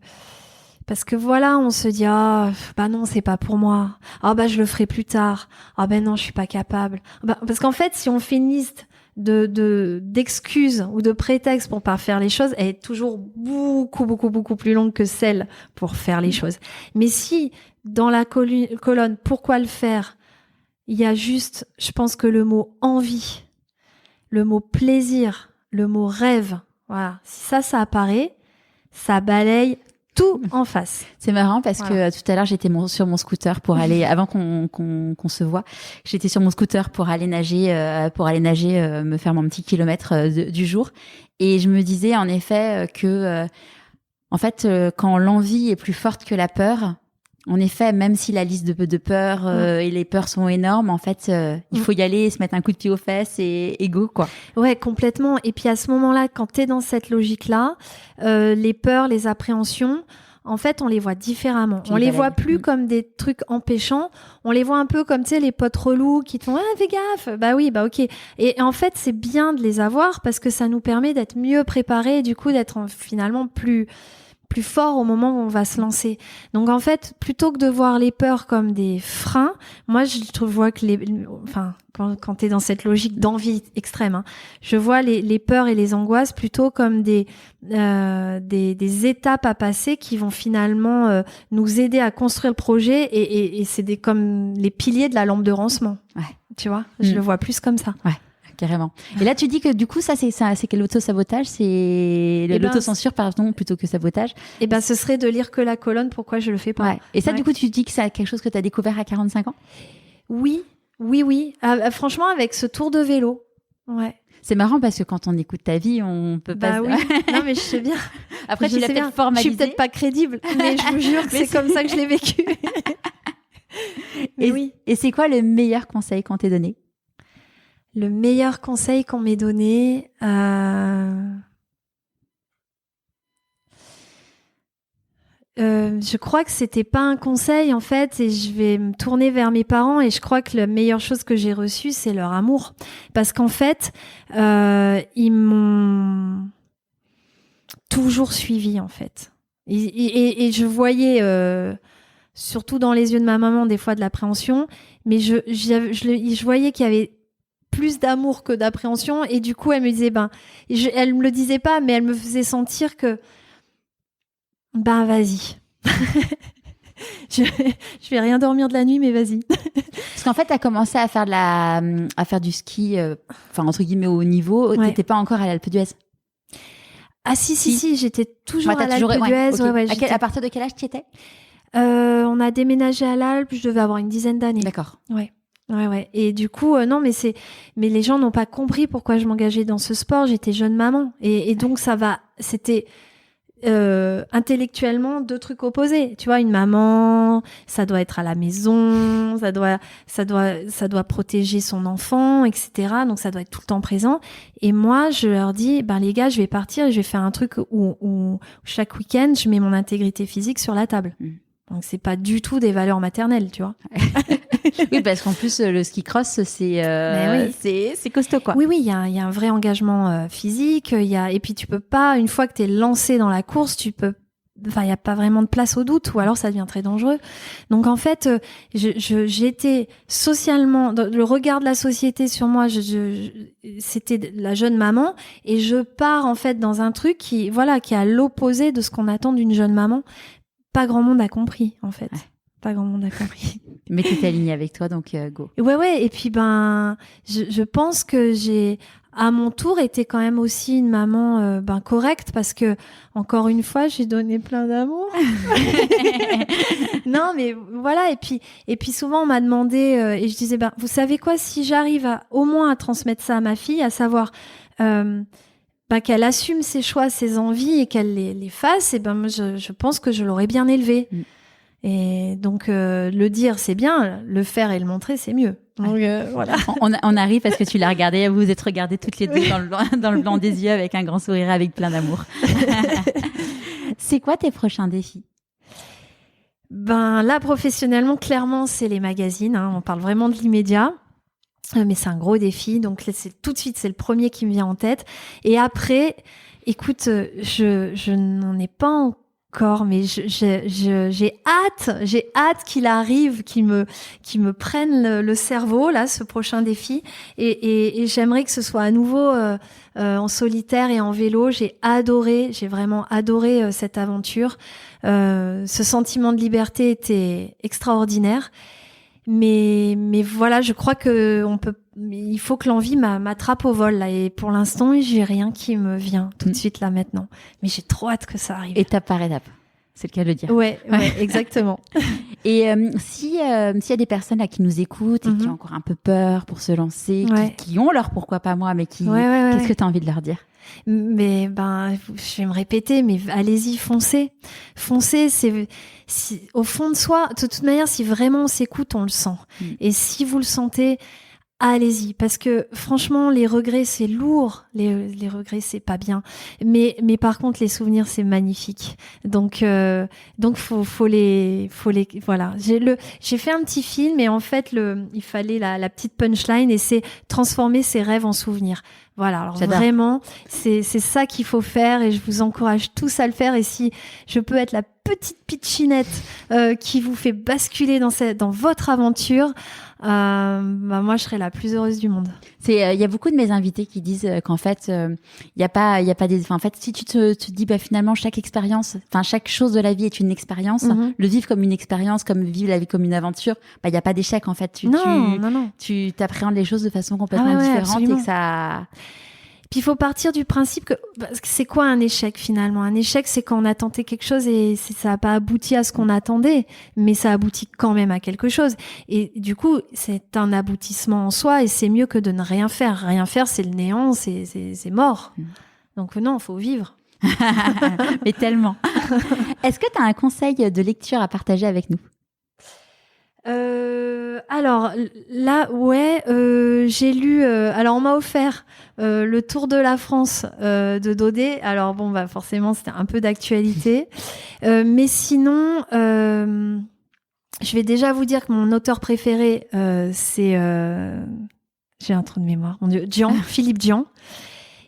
voilà, on se dit non, c'est pas pour moi. Je le ferai plus tard. Non, je suis pas capable. Parce qu'en fait, si on fait une liste d'excuses ou de prétextes pour pas faire les choses, elle est toujours beaucoup plus longue que celle pour faire les choses. Mais si dans la colonne pourquoi le faire, il y a juste, je pense que le mot envie, le mot plaisir, le mot rêve, voilà, si ça apparaît, ça balaye tout en face. C'est marrant parce que tout à l'heure j'étais sur mon scooter pour aller avant qu'on se voit. J'étais sur mon scooter pour aller nager, me faire mon petit kilomètre du jour. Et je me disais en effet que quand l'envie est plus forte que la peur, en effet, même si la liste de peurs et les peurs sont énormes, en fait, il faut y aller, se mettre un coup de pied aux fesses et go, quoi. Ouais, complètement. Et puis à ce moment-là, quand t'es dans cette logique-là, les peurs, les appréhensions, en fait, on les voit différemment. On les voit plus comme des trucs empêchants. On les voit un peu comme, tu sais, les potes relous qui te font « fais gaffe !» Bah oui, bah ok. Et en fait, c'est bien de les avoir parce que ça nous permet d'être mieux préparés et du coup d'être finalement plus fort au moment où on va se lancer. Donc en fait, plutôt que de voir les peurs comme des freins, moi je vois que quand t'es dans cette logique d'envie extrême, je vois les peurs et les angoisses plutôt comme des étapes à passer qui vont finalement nous aider à construire le projet et c'est comme les piliers de la lampe de rancement. Ouais. Tu vois, je le vois plus comme ça. Ouais. carrément. Et là, tu dis que du coup, c'est quel l'auto-sabotage? C'est l'autocensure, pardon, plutôt que sabotage. Et ben, ce serait de lire que la colonne, pourquoi je le fais pas. Ouais. Et ça, du coup, tu dis que c'est quelque chose que tu as découvert à 45 ans? Oui. Franchement, avec ce tour de vélo. Ouais. C'est marrant parce que quand on écoute ta vie, on peut pas... Bah oui, non mais je sais bien. Après, tu l'as peut-être formalisé. Je suis peut-être pas crédible, mais je vous jure que c'est comme ça que je l'ai vécu. Et c'est quoi le meilleur conseil qu'on t'ait donné? Le meilleur conseil qu'on m'ait donné... je crois que c'était pas un conseil en fait, et je vais me tourner vers mes parents, et je crois que la meilleure chose que j'ai reçue, c'est leur amour, parce qu'en fait ils m'ont toujours suivi en fait, et je voyais surtout dans les yeux de ma maman des fois de l'appréhension, mais je voyais qu'il y avait plus d'amour que d'appréhension, et du coup elle me disait elle me le disait pas, mais elle me faisait sentir que vas-y. je vais rien dormir de la nuit, mais vas-y. Parce qu'en fait, tu as commencé à faire du ski, entre guillemets, au haut niveau. Ouais. T'étais pas encore à l'Alpe d'Huez? Ah si, j'étais toujours à l'Alpe d'Huez. Okay. À partir de quel âge tu y étais? On a déménagé à l'Alpe, je devais avoir une dizaine d'années. D'accord. Ouais. Et du coup, non, mais les gens n'ont pas compris pourquoi je m'engageais dans ce sport. J'étais jeune maman. Et donc, c'était... intellectuellement deux trucs opposés, tu vois. Une maman, ça doit être à la maison, ça doit protéger son enfant, etc. Donc ça doit être tout le temps présent. Et moi, je leur dis, les gars, je vais partir et je vais faire un truc où chaque week-end je mets mon intégrité physique sur la table. Donc c'est pas du tout des valeurs maternelles, tu vois. Oui, parce qu'en plus le ski cross c'est costaud, quoi. Oui, il y a un vrai engagement physique. Et puis tu peux pas, une fois que t'es lancé dans la course, il y a pas vraiment de place au doute, ou alors ça devient très dangereux. Donc en fait, j'étais socialement, le regard de la société sur moi, c'était la jeune maman, et je pars en fait dans un truc qui est à l'opposé de ce qu'on attend d'une jeune maman. Pas grand monde a compris, en fait. Ouais. Pas grand monde a compris. Mais tu étais alignée avec toi, donc go. Ouais. Et puis, je pense que j'ai, à mon tour, été quand même aussi une maman correcte, parce que, encore une fois, j'ai donné plein d'amour. Non, mais voilà. Et puis souvent, on m'a demandé, et je disais, vous savez quoi, si j'arrive au moins à transmettre ça à ma fille, à savoir... qu'elle assume ses choix, ses envies, et qu'elle les fasse, et moi, je pense que je l'aurais bien élevée. Et donc, le dire, c'est bien, le faire et le montrer, c'est mieux. Donc, voilà. On arrive parce que tu l'as regardé, vous vous êtes regardées toutes les deux dans le blanc des yeux, avec un grand sourire, avec plein d'amour. C'est quoi tes prochains défis? Là, professionnellement, clairement, c'est les magazines. On parle vraiment de l'immédiat. Mais c'est un gros défi, donc tout de suite, c'est le premier qui me vient en tête. Et après, écoute, je n'en ai pas encore, mais j'ai hâte qu'il arrive, qu'il me prenne le cerveau, là, ce prochain défi. Et j'aimerais que ce soit à nouveau en solitaire et en vélo. J'ai vraiment adoré cette aventure. Ce sentiment de liberté était extraordinaire. Mais voilà, je crois que il faut que l'envie m'attrape au vol, là. Et pour l'instant, j'ai rien qui me vient tout de suite là maintenant. Mais j'ai trop hâte que ça arrive. Étape par étape. C'est le cas de le dire. Ouais, exactement. Et s'il y a des là qui nous écoutent et qui ont encore un peu peur pour se lancer, qui ont leur pourquoi pas moi, mais qu'est-ce que tu as envie de leur dire? Mais je vais me répéter, mais allez-y, foncez. Foncez, au fond de soi, de toute manière, si vraiment on s'écoute, on le sent. Et si vous le sentez, allez-y, parce que franchement, les regrets, c'est lourd. Les regrets, c'est pas bien. Mais par contre, les souvenirs, c'est magnifique. Donc faut les voilà. J'ai fait un petit film, et en fait, il fallait la petite punchline, et c'est transformer ses rêves en souvenirs. Voilà, alors j'adore. Vraiment, c'est ça qu'il faut faire, et je vous encourage tous à le faire. Et si je peux être la petite pitchinette qui vous fait basculer dans votre aventure, moi, je serais la plus heureuse du monde. Il y a beaucoup de mes invités qui disent qu'en fait, il y a pas des. Enfin, en fait, si tu te dis, finalement, chaque expérience, chaque chose de la vie est une expérience. Le vivre comme une expérience, comme vivre la vie comme une aventure, il y a pas d'échec en fait. Tu t'appréhendes les choses de façon complètement différente absolument. et que ça. Puis il faut partir du principe que c'est quoi un échec finalement ? Un échec, c'est quand on a tenté quelque chose et ça n'a pas abouti à ce qu'on attendait, mais ça aboutit quand même à quelque chose. Et du coup, c'est un aboutissement en soi et c'est mieux que de ne rien faire. Rien faire, c'est le néant, c'est mort. Donc non, il faut vivre. Mais tellement. Est-ce que tu as un conseil de lecture à partager avec nous ? Alors là, j'ai lu. Alors on m'a offert le Tour de la France de Daudet. Alors bon, forcément, c'était un peu d'actualité, mais sinon, je vais déjà vous dire que mon auteur préféré, c'est j'ai un trou de mémoire. Mon Dieu, Philippe Dian.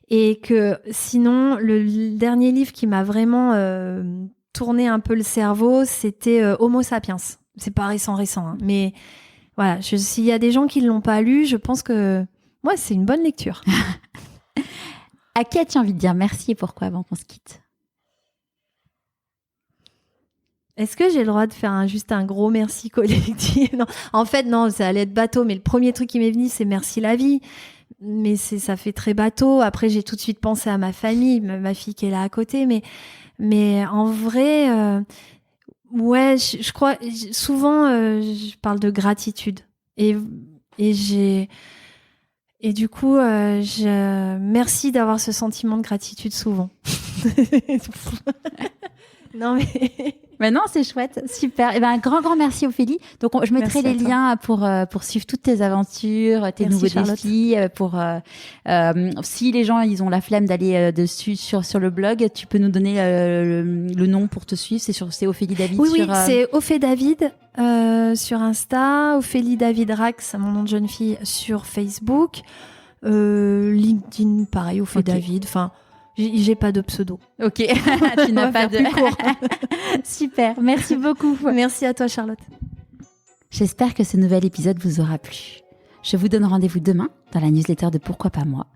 Et que sinon, le dernier livre qui m'a vraiment tourné un peu le cerveau, c'était Homo sapiens. C'est pas récent, hein. Mais voilà, s'il y a des gens qui ne l'ont pas lu, je pense que c'est une bonne lecture. À qui as-tu envie de dire merci et pourquoi avant qu'on se quitte ? Est-ce que j'ai le droit de faire juste un gros merci collectif ? Non. En fait, non, ça allait être bateau. Mais le premier truc qui m'est venu, c'est merci la vie. Mais ça fait très bateau. Après, j'ai tout de suite pensé à ma famille, ma fille qui est là à côté. Mais en vrai... je crois souvent je parle de gratitude et du coup merci d'avoir ce sentiment de gratitude souvent. Non mais non, c'est chouette, super. Et un grand merci Ophélie. Donc je mettrai les liens pour suivre toutes tes aventures, tes nouveaux défis. Pour si les gens ils ont la flemme d'aller dessus sur le blog, tu peux nous donner le nom pour te suivre. C'est Ophélie David. Oui, c'est Ophé David sur Insta, Ophélie David Rax, mon nom de jeune fille, sur Facebook, LinkedIn, pareil, Ophé David. Enfin. J'ai pas de pseudo. Ok, tu n'as pas de... Super, merci beaucoup. Merci à toi Charlotte. J'espère que ce nouvel épisode vous aura plu. Je vous donne rendez-vous demain dans la newsletter de Pourquoi pas moi.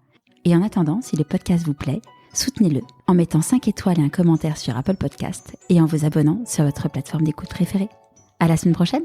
Et en attendant, si le podcast vous plaît, soutenez-le en mettant 5 étoiles et un commentaire sur Apple Podcast et en vous abonnant sur votre plateforme d'écoute préférée. À la semaine prochaine.